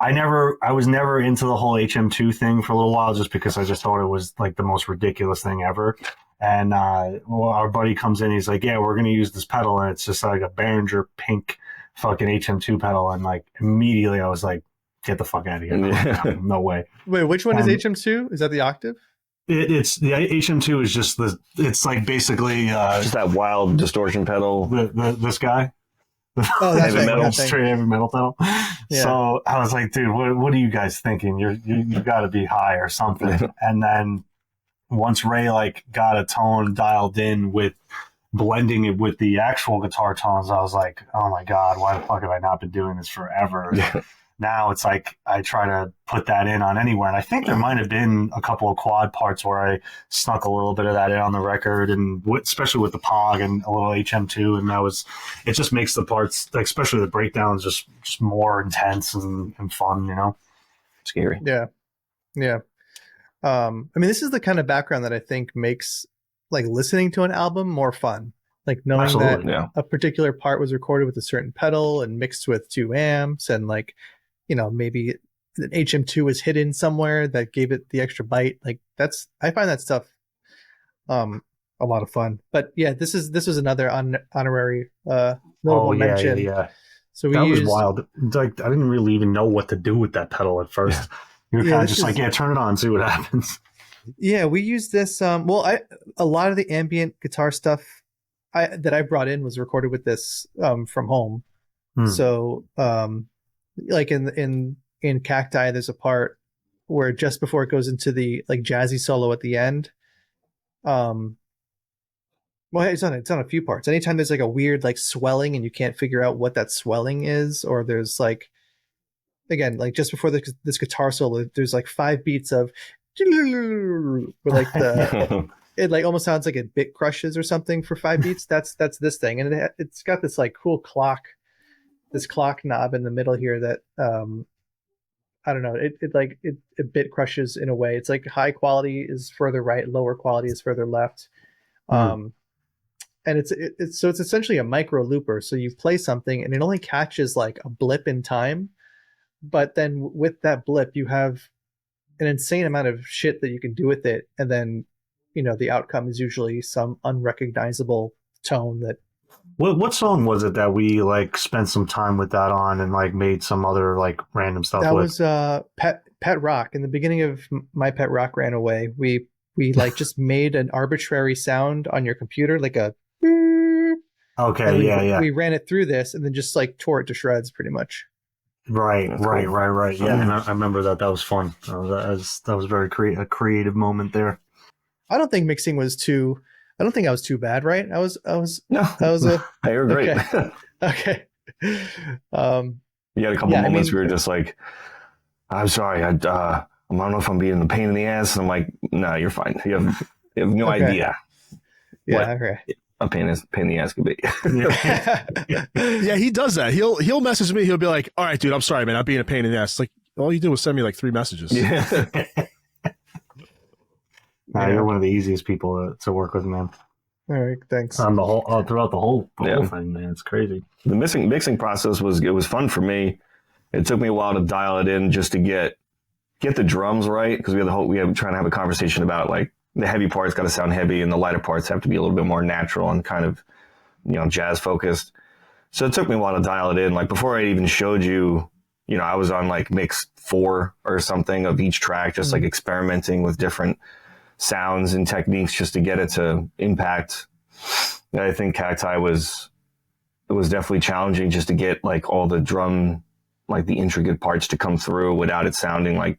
was never into the whole HM2 thing for a little while, just because I just thought it was like the most ridiculous thing ever. And our buddy comes in, he's like, yeah, we're going to use this pedal, and it's just like a Behringer pink fucking HM2 pedal. And like immediately I was like, get the fuck out of here. No way. Wait, which one is HM2? Is that the octave? It's the HM2 is just it's like basically just that wild distortion pedal. This guy. Oh, that's heavy metal, right. straight heavy metal pedal. Yeah. So I was like, dude, what are you guys thinking? You got to be high or something. And then once Ray like got a tone dialed in with blending it with the actual guitar tones, I was like, oh my god, why the fuck have I not been doing this forever? Now it's like I try to put that in on anywhere. And I think there might have been a couple of quad parts where I snuck a little bit of that in on the record, and especially with the POG and a little HM2. And it just makes the parts, like, especially the breakdowns, just more intense and fun, Scary. Yeah. Yeah. I mean, this is the kind of background that I think makes like listening to an album more fun. Like knowing Absolutely, that a particular part was recorded with a certain pedal and mixed with 2 amps, and like, maybe an HM2 was hidden somewhere that gave it the extra bite. Like I find that stuff a lot of fun. But yeah, this was another honorary notable mention. Yeah. So that was wild. Like, I didn't really even know what to do with that pedal at first. You were kind of just like, turn it on, see what happens. Yeah, we used this. A lot of the ambient guitar stuff that I brought in was recorded with this from home. So, like in Cacti, there's a part where just before it goes into the like jazzy solo at the end. Well, it's on a few parts. Anytime there's like a weird like swelling and you can't figure out what that swelling is, or there's like, again, like just before this guitar solo, there's like 5 beats of, where like it like almost sounds like it bit crushes or something for 5 beats. That's this thing, and it's got this like cool clock knob in the middle here that I don't know. It bit crushes in a way. It's like high quality is further right, lower quality is further left. And it's essentially a micro looper. So you play something and it only catches like a blip in time, but then with that blip you have an insane amount of shit that you can do with it, and then the outcome is usually some unrecognizable tone that. What song was it that we like spent some time with that on and like made some other like random stuff that with? Was Pet Rock. In the beginning of My Pet Rock Ran Away, we like just made an arbitrary sound on your computer, like a okay. We ran it through this and then just like tore it to shreds pretty much. Right. Yeah, and I remember that was fun. That was very a creative moment there. I don't think mixing was too. I don't think I was too bad, right? I was. No, you're great. Okay. You had a couple moments where you're just like, I'm sorry, I don't know if I'm being a pain in the ass. And I'm like, no, you're fine. You have no idea. Yeah, okay. A pain in the ass could be. Yeah, he does that. He'll message me. He'll be like, "All right, dude, I'm sorry, man. I'm being a pain in the ass." Like, all you did was send me like 3 messages. Yeah. You're one of the easiest people to work with, man. All right, thanks. On the whole, throughout the whole thing, man, it's crazy. The mixing process was fun for me. It took me a while to dial it in just to get the drums right, because we have trying to have a conversation about like the heavy parts got to sound heavy and the lighter parts have to be a little bit more natural and kind of jazz focused. So it took me a while to dial it in. Like before I even showed you, I was on like mix 4 or something of each track, just like experimenting with different sounds and techniques just to get it to impact. I think Cacti was definitely challenging just to get like all the drum, like the intricate parts to come through without it sounding like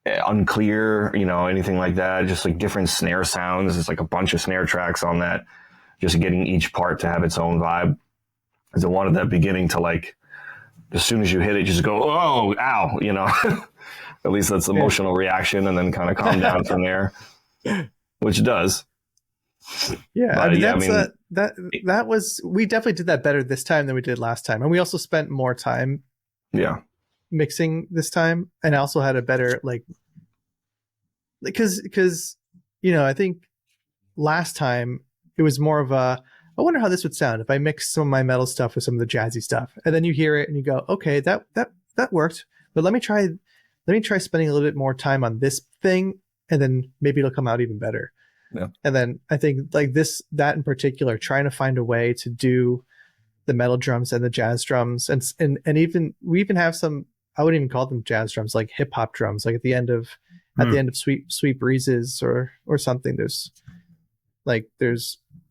unclear, anything like that. Just like different snare sounds. It's like a bunch of snare tracks on that, just getting each part to have its own vibe. Because I wanted that beginning to like, as soon as you hit it, just go, oh, ow, At least that's the emotional reaction, and then kind of calm down from there, which it does. Yeah, but that was, we definitely did that better this time than we did last time, and we also spent more time mixing this time, and also had a better like because I think last time it was more of a, I wonder how this would sound if I mix some of my metal stuff with some of the jazzy stuff, and then you hear it and you go, okay, that worked, but let me try spending a little bit more time on this thing, and then maybe it'll come out even better. Yeah. And then I think like that in particular, trying to find a way to do the metal drums and the jazz drums, and even we even have some, I wouldn't even call them jazz drums, like hip hop drums, like at the end of Sweet Breezes or something. There's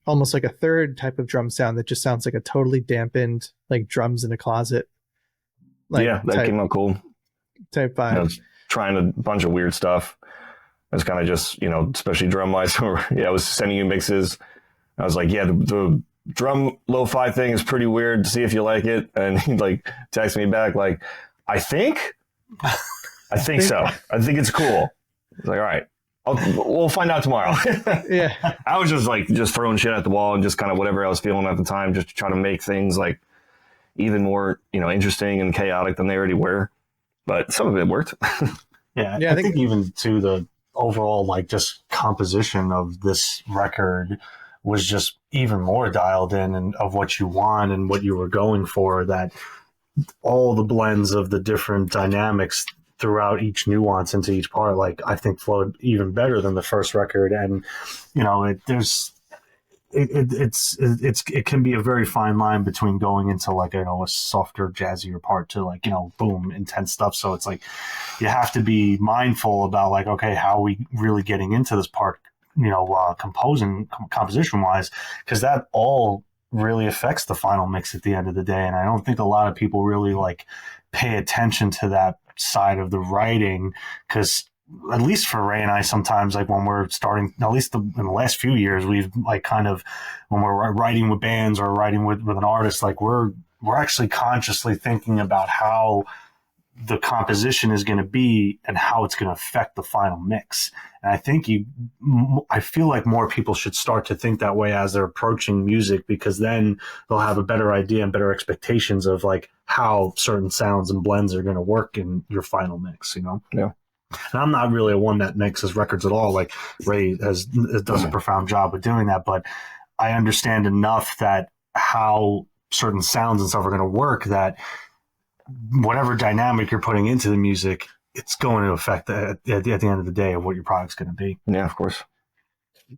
almost like a third type of drum sound that just sounds like a totally dampened like drums in a closet. Like that came out cool. Type 5. I was trying a bunch of weird stuff. I was kind of just, especially drum wise. I was sending you mixes. I was like, the drum lo-fi thing is pretty weird. See if you like it. And he'd like text me back like, I think so. I think it's cool. It's like, all right, we'll find out tomorrow. Yeah. I was just throwing shit at the wall and just kind of whatever I was feeling at the time, just to try to make things like even more, interesting and chaotic than they already were. But some of it worked. Yeah, Yeah, I think even to the overall like just composition of this record was just even more dialed in and of what you want and what you were going for, that all the blends of the different dynamics throughout each nuance into each part, like I think flowed even better than the first record. And it can be a very fine line between going into like a softer, jazzier part to like boom, intense stuff. So it's like you have to be mindful about like, okay, how are we really getting into this part, composition wise, because that all really affects the final mix at the end of the day. And I don't think a lot of people really like pay attention to that side of the writing, because at least for Ray and I, sometimes like when we're starting, at least in the last few years, we've like kind of, when we're writing with bands or writing with an artist, like we're actually consciously thinking about how the composition is going to be and how it's going to affect the final mix. And I feel like more people should start to think that way as they're approaching music, because then they'll have a better idea and better expectations of like how certain sounds and blends are going to work in your final mix, Yeah. And I'm not really a one that mixes records at all. Like Ray does a profound job of doing that, but I understand enough that how certain sounds and stuff are going to work, that whatever dynamic you're putting into the music, it's going to affect at the end of the day of what your product's going to be. Yeah, of course.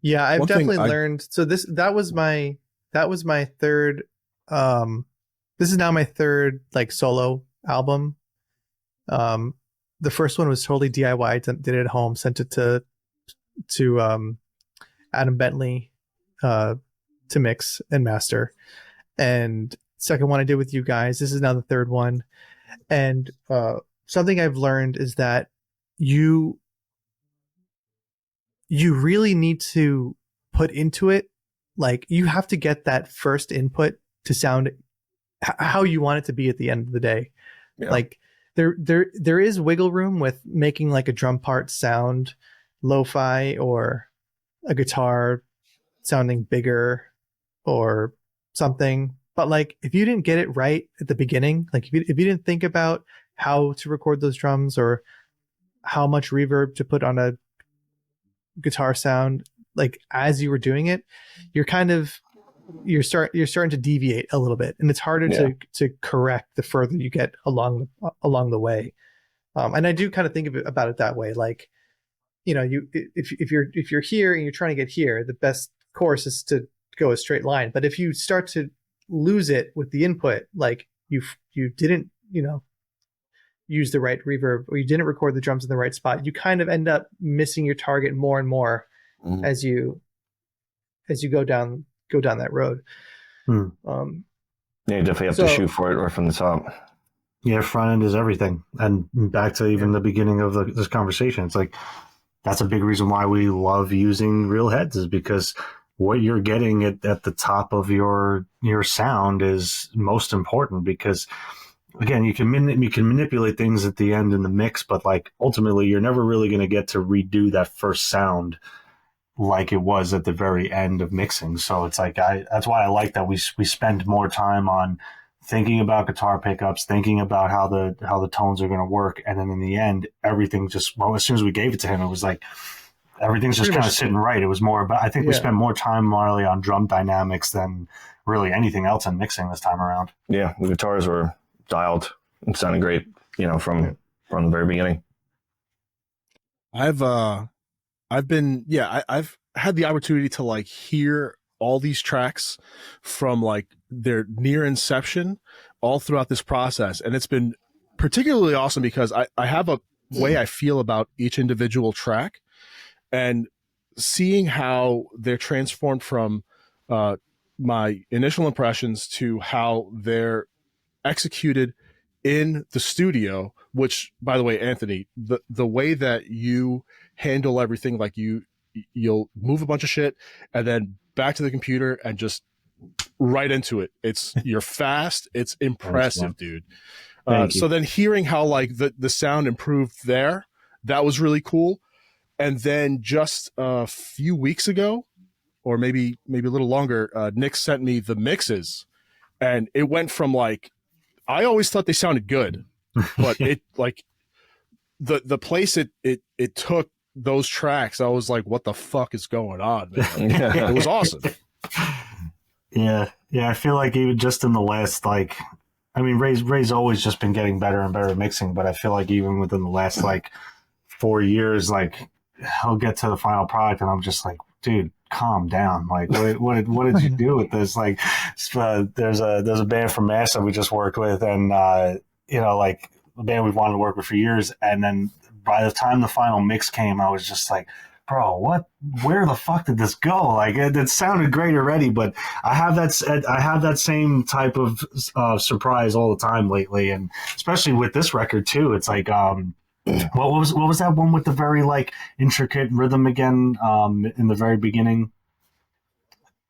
Yeah, I've One thing definitely learned. So that was my third. This is now my third like solo album. The first one was totally DIY. Did it at home. Sent it to Adam Bentley to mix and master. And second one I did with you guys. This is now the third one. And something I've learned is that you really need to put into it, like you have to get that first input to sound how you want it to be at the end of the day. Yeah. Like there is wiggle room with making like a drum part sound lo-fi, or a guitar sounding bigger or something. But like if you didn't get it right at the beginning, like if you didn't think about how to record those drums or how much reverb to put on a guitar sound, like as you were doing it, you're starting to deviate a little bit, and it's harder to correct the further you get along the way. And I do kind of think about it that way. Like, if you're here and you're trying to get here, the best course is to go a straight line. But if you start to lose it with the input, like you didn't use the right reverb, or you didn't record the drums in the right spot, you kind of end up missing your target more and more as you go down that road. Yeah, you definitely have to shoot for it right from the top. Yeah, front end is everything. And back to even the beginning of this conversation, it's like that's a big reason why we love using real heads, is because what you're getting at the top of your sound is most important. Because again, you can manipulate things at the end in the mix, but like ultimately you're never really going to get to redo that first sound like it was at the very end of mixing. So it's like that's why I like that we spend more time on thinking about guitar pickups, thinking about how the tones are going to work, and then in the end, everything just, well, as soon as we gave it to him, it was like everything's just kind of sitting right. It was more about, I think we spent more time Marley on drum dynamics than really anything else in mixing this time around. Yeah, the guitars were dialed and sounded great, from the very beginning. I've had the opportunity to like hear all these tracks from like their near inception all throughout this process. And it's been particularly awesome because I have a way I feel about each individual track, and seeing how they're transformed from my initial impressions to how they're executed in the studio, which, by the way, Anthony, the way that you handle everything, like you'll move a bunch of shit and then back to the computer and just right into it. You're fast. It's impressive, dude. Thank you. So then hearing how like the sound improved there, that was really cool. And then just a few weeks ago, or maybe a little longer, Nick sent me the mixes, and it went from like, I always thought they sounded good, but it like the place it took those tracks, I was like, what the fuck is going on, man? It was awesome. Yeah, I feel like even just in the last, like, I mean, Ray's always just been getting better and better at mixing, but I feel like even within the last like 4 years, like he'll get to the final product, and I'm just like, dude, calm down. Like, what did you do with this? Like, there's a band from Mass that we just worked with, and like a band we've wanted to work with for years, and then by the time the final mix came, I was just like, bro, where the fuck did this go? Like, it sounded great already, but I have that same type of surprise all the time lately, and especially with this record too. It's like, what was that one with the very like intricate rhythm again? In the very beginning,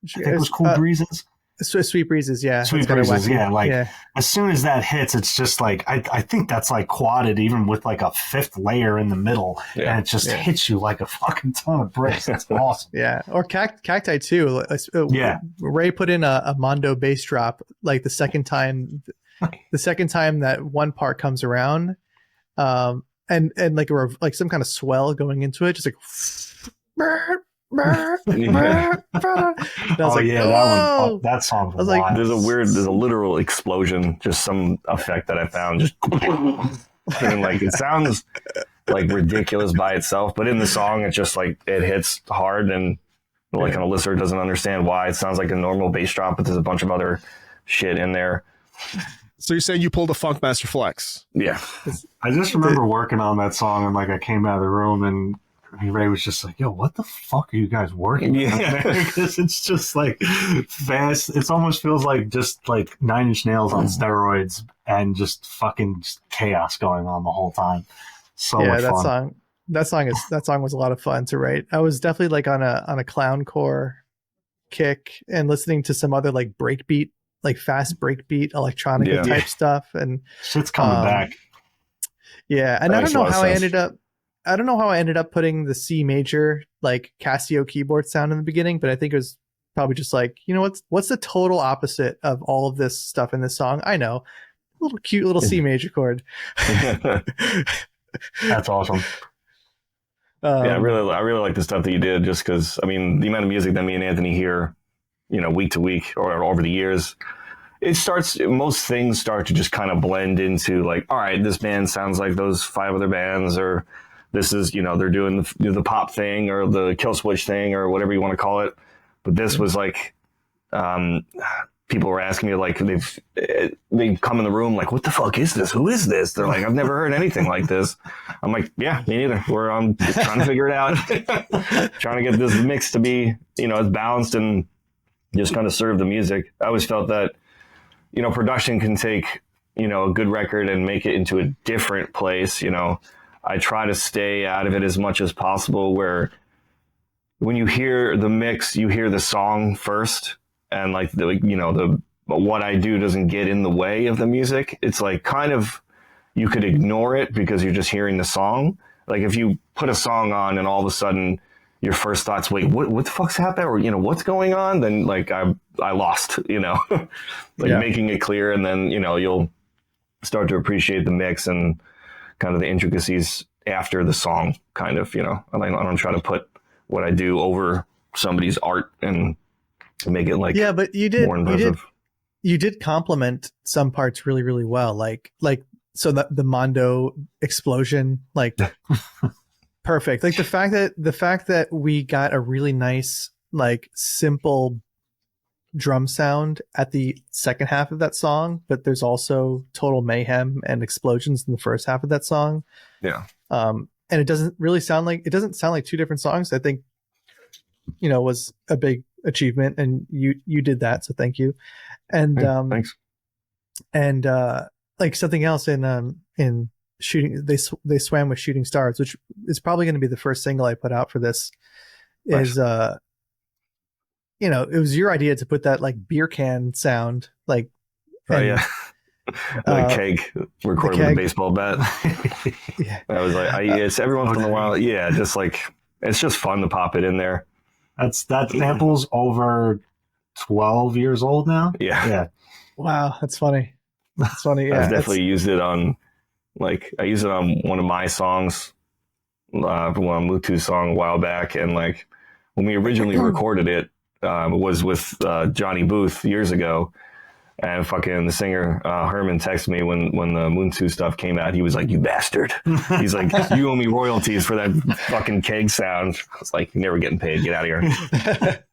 I think it was Cool Breezes. Sweet Breezes, yeah. Sweet Breezes, yeah. Like, as soon as that hits, it's just like, I think that's like quadded even with like a fifth layer in the middle, and it just hits you like a fucking ton of bricks. It's awesome. Yeah, or Cacti too. Yeah, Ray put in a Mondo bass drop like the second time that one part comes around, and like some kind of swell going into it, just like. I was that song was like, there's a literal explosion, just some effect that I found, just and like it sounds like ridiculous by itself, but in the song it's just like it hits hard, and like a listener doesn't understand why it sounds like a normal bass drop, but there's a bunch of other shit in there. So you're saying you pulled a Funkmaster Flex? Yeah. I just remember working on that song, and like I came out of the room, and Ray was just like, yo, what the fuck are you guys working on? Because it's just like fast. It almost feels like just like Nine Inch Nails on steroids, and just fucking chaos going on the whole time. So much fun. That song was a lot of fun to write. I was definitely like on a clowncore kick, and listening to some other like breakbeat, like fast breakbeat electronica type stuff, and shit's coming back. Yeah, and I don't know how I ended up putting the C major like Casio keyboard sound in the beginning, but I think it was probably just like, you know, what's the total opposite of all of this stuff in this song? I know, a little cute little C major chord. That's awesome. I really like the stuff that you did, just because, I mean, the amount of music that me and Anthony hear, you know, week to week or over the years, most things start to just kind of blend into like, all right, this band sounds like those 5 other bands, or this is, you know, they're doing the pop thing or the kill switch thing or whatever you want to call it. But this was like, people were asking me, like, they come in the room like, what the fuck is this? Who is this? They're like, I've never heard anything like this. I'm like, yeah, me neither. We're trying to figure it out, trying to get this mix to be, you know, as balanced and just kind of serve the music. I always felt that, you know, production can take, you know, a good record and make it into a different place. You know, I try to stay out of it as much as possible, where when you hear the mix, you hear the song first, and like what I do doesn't get in the way of the music. It's like kind of, you could ignore it because you're just hearing the song. Like if you put a song on and all of a sudden your first thoughts, wait, what the fuck's happening? Or, you know, what's going on? Then like I lost, you know, making it clear. And then, you know, you'll start to appreciate the mix and kind of the intricacies after the song, kind of, you know. I don't try to put what I do over somebody's art and make it like, but you did compliment some parts really, really well. Like so that the Mondo explosion, like perfect. Like the fact that we got a really nice, like simple drum sound at the second half of that song, but there's also total mayhem and explosions in the first half of that song. Yeah. And it doesn't sound like 2 different songs. I think, you know, was a big achievement, and you did that, so thank you. And thanks. And like something else in shooting, they swam with shooting stars, which is probably going to be the first single I put out for this. Nice. Is you know, it was your idea to put that like beer can sound, like, The keg recorded with a baseball bat. Yeah. I was like, it's every once in a while. Yeah, just like it's just fun to pop it in there. That sample's over 12 years old now. Yeah. Wow, that's funny. That's funny. Yeah, I've definitely used it on I used it on one of my songs, one Bluetooth song a while back, and like when we originally recorded it, was with Johnny Booth years ago. And fucking the singer Herman texted me when the Moon2 stuff came out. He was like, "You bastard!" He's like, "You owe me royalties for that fucking keg sound." I was like, "You're never getting paid. Get out of here."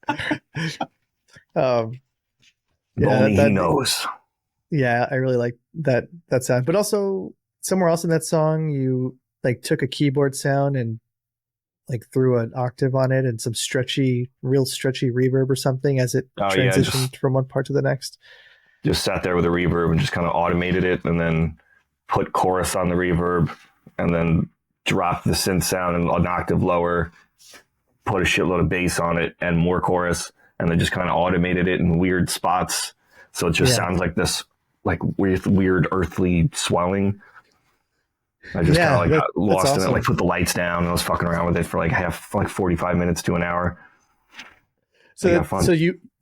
Only he knows. Yeah, I really like that sound. But also somewhere else in that song, you like took a keyboard sound and like threw an octave on it and some real stretchy reverb or something as it transitioned from one part to the next. Just sat there with a reverb and just kind of automated it, and then put chorus on the reverb, and then dropped the synth sound an octave lower, put a shitload of bass on it and more chorus, and then just kind of automated it in weird spots. So it just sounds like this like weird earthly swelling. I just kind of got lost in it, like put the lights down and I was fucking around with it for like 45 minutes to an hour. So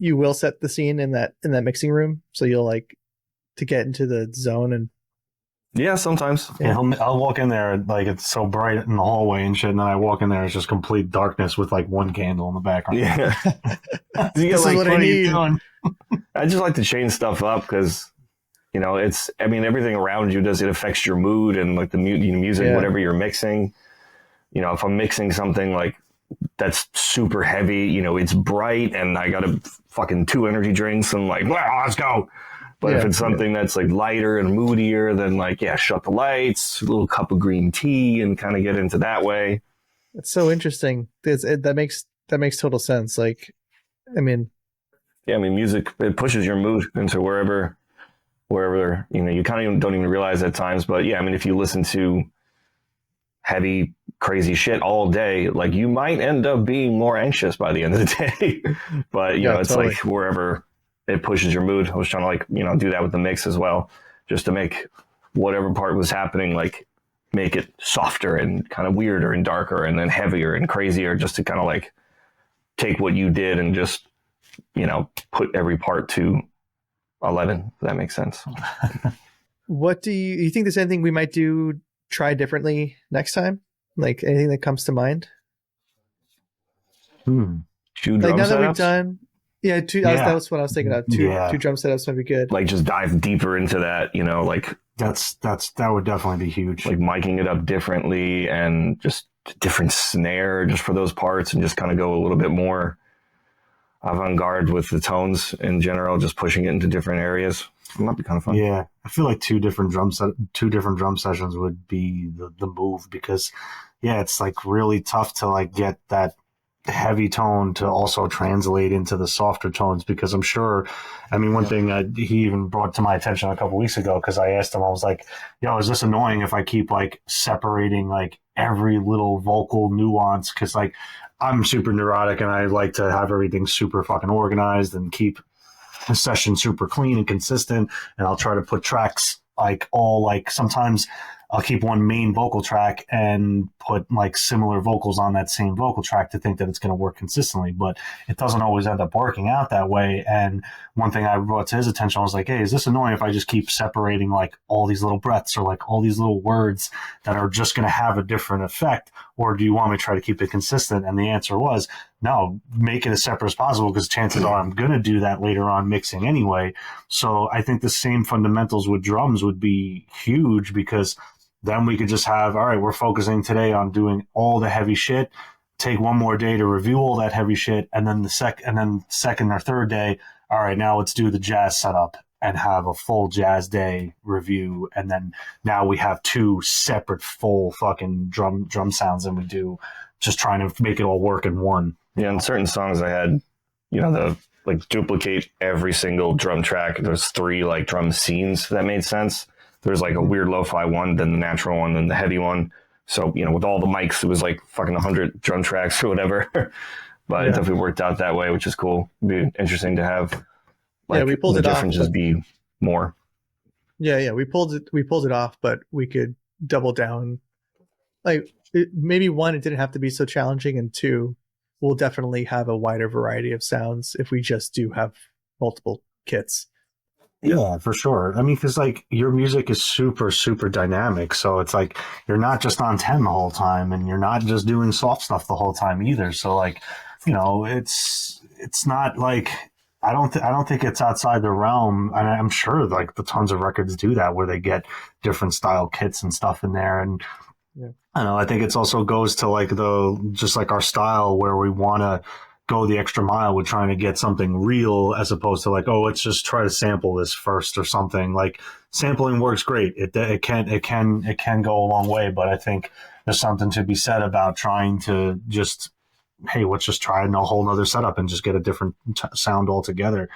you will set the scene in that mixing room. So you'll like to get into the zone and. Yeah, sometimes. Yeah, I'll walk in there like it's so bright in the hallway and shit, and then I walk in there, it's just complete darkness with like one candle in the background. Yeah, this is what I need. I just like to change stuff up because everything around you it affects your mood and like the music, whatever you're mixing. If I'm mixing something like that's super heavy, it's bright and I got a fucking 2 energy drinks and like, wow, let's go. But if it's something that's like lighter and moodier, then like, shut the lights, a little cup of green tea and kind of get into that way. It's so interesting. That makes total sense. Like, music, it pushes your mood into wherever, you kind of don't even realize at times. But if you listen to heavy, crazy shit all day, like you might end up being more anxious by the end of the day. But, it's totally. Like wherever it pushes your mood. I was trying to do that with the mix as well, just to make whatever part was happening, like make it softer and kind of weirder and darker and then heavier and crazier, just to kind of like take what you did and just, put every part to 11, if that makes sense. What do you think there's anything we might try differently next time? Like anything that comes to mind? 2 drum like now setups? That we've done, that was what I was thinking of. Two drum setups might be good. Like just dive deeper into that, like that would definitely be huge. Like miking it up differently and just different snare just for those parts and just kind of go a little bit more avant-garde with the tones in general, just pushing it into different areas. It might be kind of fun. Yeah, I feel like two different drum sessions would be the move because, it's like really tough to like get that heavy tone to also translate into the softer tones because I'm sure, one thing he even brought to my attention a couple weeks ago because I asked him, I was like, is this annoying if I keep like separating like every little vocal nuance because like I'm super neurotic and I like to have everything super fucking organized and keep the session super clean and consistent. And I'll try to put tracks like all like sometimes I'll keep one main vocal track and put like similar vocals on that same vocal track to think that it's going to work consistently, but it doesn't always end up working out that way. And one thing I brought to his attention, I was like, hey, is this annoying if I just keep separating like all these little breaths or like all these little words that are just going to have a different effect? Or do you want me to try to keep it consistent? And the answer was, no, make it as separate as possible because chances are I'm going to do that later on mixing anyway. So I think the same fundamentals with drums would be huge because then we could just have, all right, we're focusing today on doing all the heavy shit. Take one more day to review all that heavy shit. And then second or third day, all right, now let's do the jazz setup and have a full jazz day review. And then now we have 2 separate full fucking drum sounds and we do just trying to make it all work in one. Yeah, in certain songs I had, the like duplicate every single drum track. There's 3 like drum scenes, if that made sense. There's like a weird lo-fi one, then the natural one, then the heavy one. So, with all the mics, it was like fucking 100 drum tracks or whatever. But it definitely worked out that way, which is cool. It'd be interesting to have we pulled the it off. differences be more. Yeah, we pulled it off, but we could double down. Like maybe one, it didn't have to be so challenging, and two, we'll definitely have a wider variety of sounds if we just do have multiple kits. Yeah, for sure. I mean, because like your music is super, super dynamic. So it's like you're not just on 10 the whole time, and you're not just doing soft stuff the whole time either. So like, it's not like I don't think it's outside the realm. And I'm sure like the tons of records do that where they get different style kits and stuff in there. And Yeah. I don't know. I think it's also goes to like just like our style where we want to go the extra mile with trying to get something real as opposed to like, oh, let's just try to sample this first or something. Like sampling works great. It can go a long way, but I think there's something to be said about trying to just, hey, let's just try a whole nother setup and just get a different sound altogether.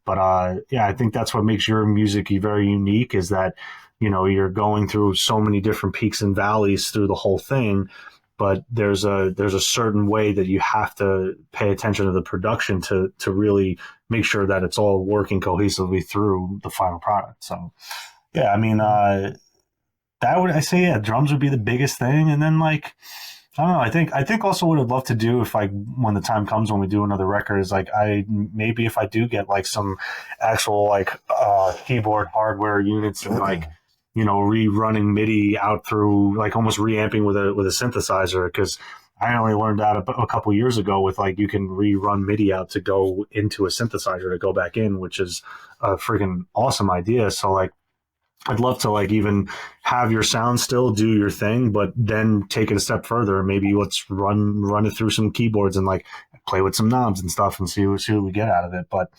But yeah, I think that's what makes your music very unique is that, you're going through so many different peaks and valleys through the whole thing. But there's a certain way that you have to pay attention to the production to really make sure that it's all working cohesively through the final product. So yeah, I mean, I say, yeah, drums would be the biggest thing. And then like, I don't know. I think also what I'd love to do if like when the time comes when we do another record is like maybe if I do get like some actual like keyboard hardware units and like rerunning MIDI out through like almost reamping with a synthesizer because I only learned that a couple years ago with like you can rerun MIDI out to go into a synthesizer to go back in, which is a freaking awesome idea. So like I'd love to like even have your sound still do your thing, but then take it a step further. Maybe let's run it through some keyboards and like play with some knobs and stuff and see what we get out of it. But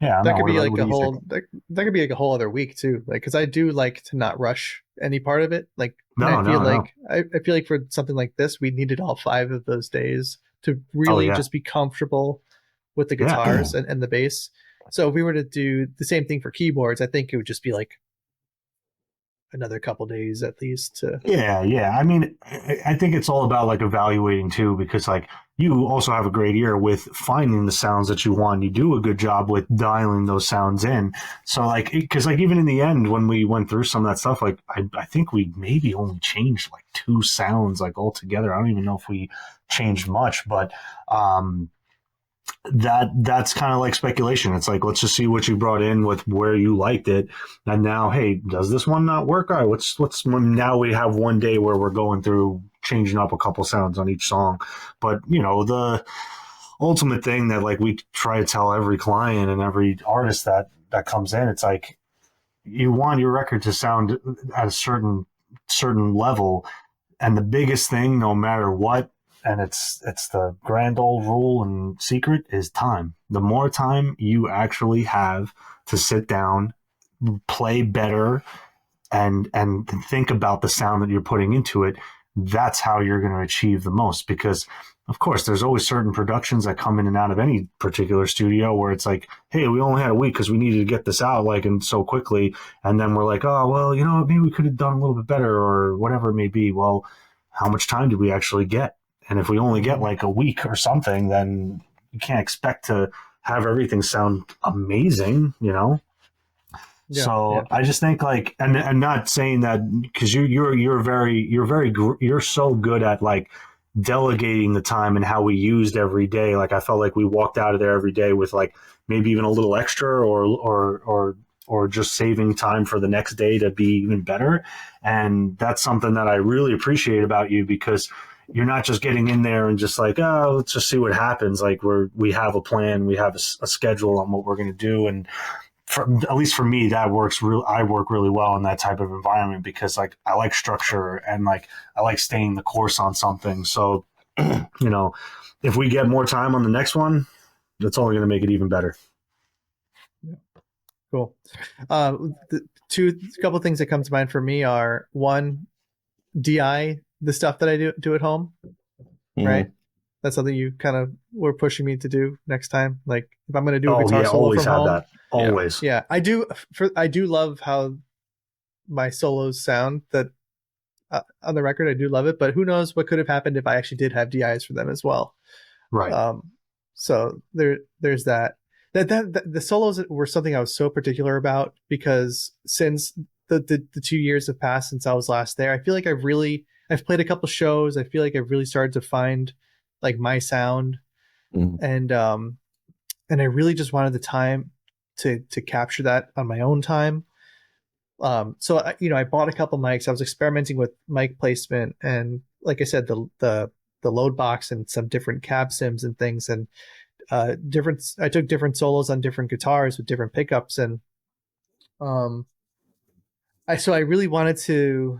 yeah, that could be like a whole that could be like a whole other week too. Like because I do like to not rush any part of it. Like I feel like for something like this, we needed all 5 of those days to really just be comfortable with the guitars and the bass. So if we were to do the same thing for keyboards, I think it would just be like another couple days at least to yeah. I mean, I think it's all about like evaluating too, because like you also have a great ear with finding the sounds that you want. You do a good job with dialing those sounds in. So like, because like even in the end when we went through some of that stuff, like I think we maybe only changed like 2 sounds like altogether. I don't even know if we changed much, but that's kind of like speculation. It's like, let's just see what you brought in with where you liked it. And now, hey, does this one not work? All right, let's now we have one day where we're going through changing up a couple sounds on each song. But, the ultimate thing that like we try to tell every client and every artist that comes in, it's like you want your record to sound at a certain level. And the biggest thing, no matter what, and it's the grand old rule and secret is time. The more time you actually have to sit down, play better, and think about the sound that you're putting into it, that's how you're going to achieve the most. Because of course there's always certain productions that come in and out of any particular studio where it's like, hey, we only had a week because we needed to get this out like and so quickly, and then we're like, oh well, maybe we could have done a little bit better or whatever it may be. Well, how much time did we actually get? And if we only get like a week or something, then you can't expect to have everything sound amazing, Yeah, I just think like, and not saying that because you're so good at like delegating the time and how we used every day. Like I felt like we walked out of there every day with like maybe even a little extra or just saving time for the next day to be even better. And that's something that I really appreciate about you because you're not just getting in there and just like, oh, let's just see what happens. Like we have a plan, we have a schedule on what we're going to do. And at least for me, that works. I work really well in that type of environment because like I like structure and like I like staying the course on something. So, if we get more time on the next one, that's only going to make it even better. Yeah. Cool. The couple of things that come to mind for me are one, DI the stuff that I do at home, right? That's something you kind of were pushing me to do next time. Like if I'm going to do a guitar solo from home, that. Always. Yeah, I do. I do love how my solos sound that on the record. I do love it, but who knows what could have happened if I actually did have DIs for them as well. Right. So there's that. The solos were something I was so particular about, because since the 2 years have passed since I was last there, I feel like I've played a couple shows. I feel like I've really started to find like my sound, and I really just wanted the time to capture that on my own time. So I bought a couple mics. I was experimenting with mic placement, and like I said, the load box and some different cab sims and things, and I took different solos on different guitars with different pickups, and I really wanted to.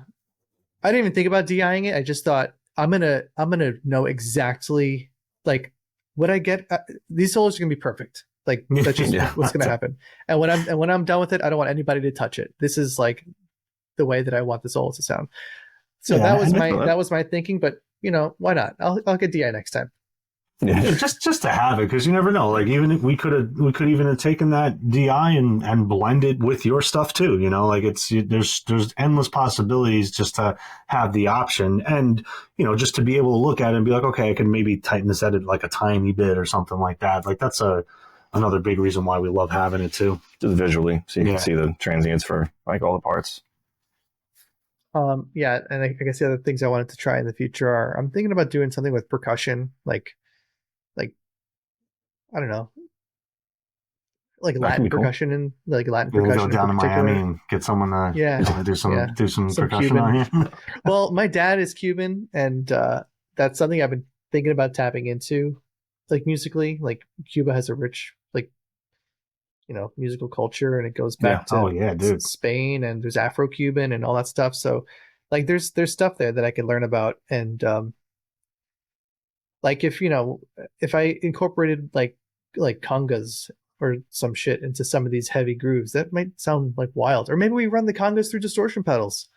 I didn't even think about DIing it. I just thought I'm gonna know exactly like what I get. These solos are gonna be perfect. Like that's just what's gonna happen. And when I'm done with it, I don't want anybody to touch it. This is like the way that I want the solos to sound. So that was my thinking. But why not? I'll get DI next time. Yeah, just to have it, because you never know. Like, even if we could even have taken that DI and blended with your stuff too. Like there's endless possibilities just to have the option, and just to be able to look at it and be like, okay, I can maybe tighten this edit like a tiny bit or something like that. Like that's another big reason why we love having it too, just visually, so you can see the transients for like all the parts. Yeah, and I guess the other things I wanted to try in the future are, I'm thinking about doing something with percussion, like I don't know, like Latin percussion, and like Latin percussion. Go down to Miami and get someone to do some percussion Cuban. on you. Well, my dad is Cuban, and that's something I've been thinking about tapping into, like musically. Like Cuba has a rich musical culture, and it goes back to Spain, and there's Afro-Cuban and all that stuff. So like there's stuff there that I could learn about, and like if I incorporated like congas or some shit into some of these heavy grooves, that might sound like wild. Or maybe we run the congas through distortion pedals,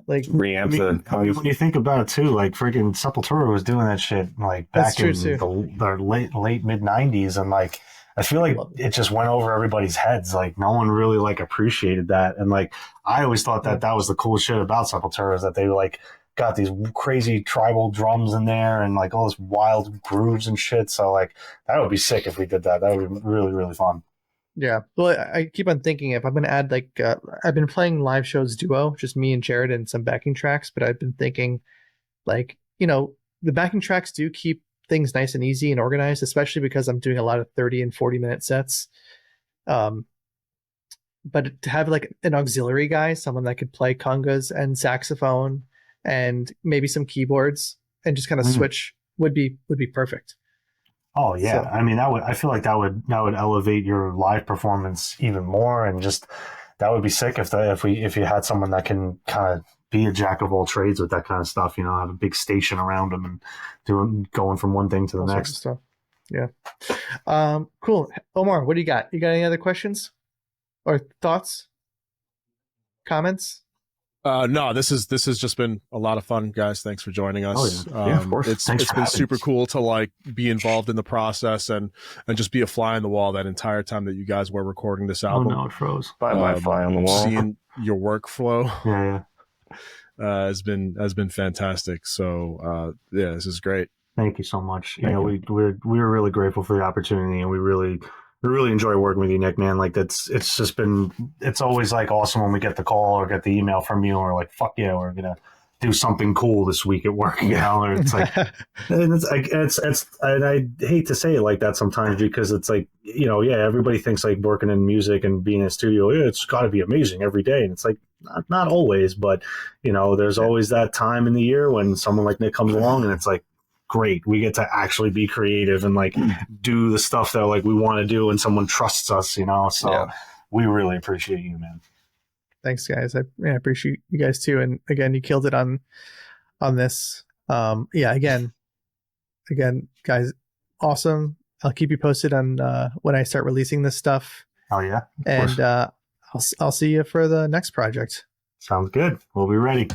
like reamp. When you think about it too, like freaking Sepultura was doing that shit like back in the late mid '90s, and like I feel like it just went over everybody's heads. Like no one really like appreciated that, and like I always thought that was the coolest shit about Sepultura, is that they like got these crazy tribal drums in there and like all this wild grooves and shit. So like that would be sick if we did that. That would be really, really fun. Yeah. Well, I keep on thinking if I'm going to add like I've been playing live shows duo, just me and Jared, and some backing tracks, but I've been thinking like, the backing tracks do keep things nice and easy and organized, especially because I'm doing a lot of 30 and 40-minute sets. But to have like an auxiliary guy, someone that could play congas and saxophone and maybe some keyboards and just kind of switch would be perfect. Oh yeah. So, I mean, I feel like that would elevate your live performance even more, and just that would be sick if you had someone that can kind of be a jack of all trades with that kind of stuff, have a big station around them and going from one thing to the next stuff. Yeah. Cool. Omar, what do you got? You got any other questions or thoughts? Comments? No, this has just been a lot of fun, guys. Thanks for joining us. Oh, yeah. Of course. It's been super cool to like be involved in the process and just be a fly on the wall that entire time that you guys were recording this album. Oh no, it froze. Bye fly on the wall. Seeing your workflow, yeah, has been fantastic. So this is great. Thank you so much. We're really grateful for the opportunity, and we really enjoy working with you, Nick, man. Like it's always like awesome when we get the call or get the email from you, and we're like, fuck yeah, we're going to do something cool this week at work, or it's like, and I hate to say it like that sometimes, because it's like, everybody thinks like working in music and being in a studio, it's got to be amazing every day. And it's like, not always, but there's always that time in the year when someone like Nick comes along and it's like, great, we get to actually be creative and like do the stuff that like we want to do, and someone trusts us, so we really appreciate you, man. Thanks, guys. I appreciate you guys too, and again, you killed it on this. Again, guys, awesome. I'll keep you posted on when I start releasing this stuff. Oh yeah, and I'll see you for the next project. Sounds good. We'll be ready.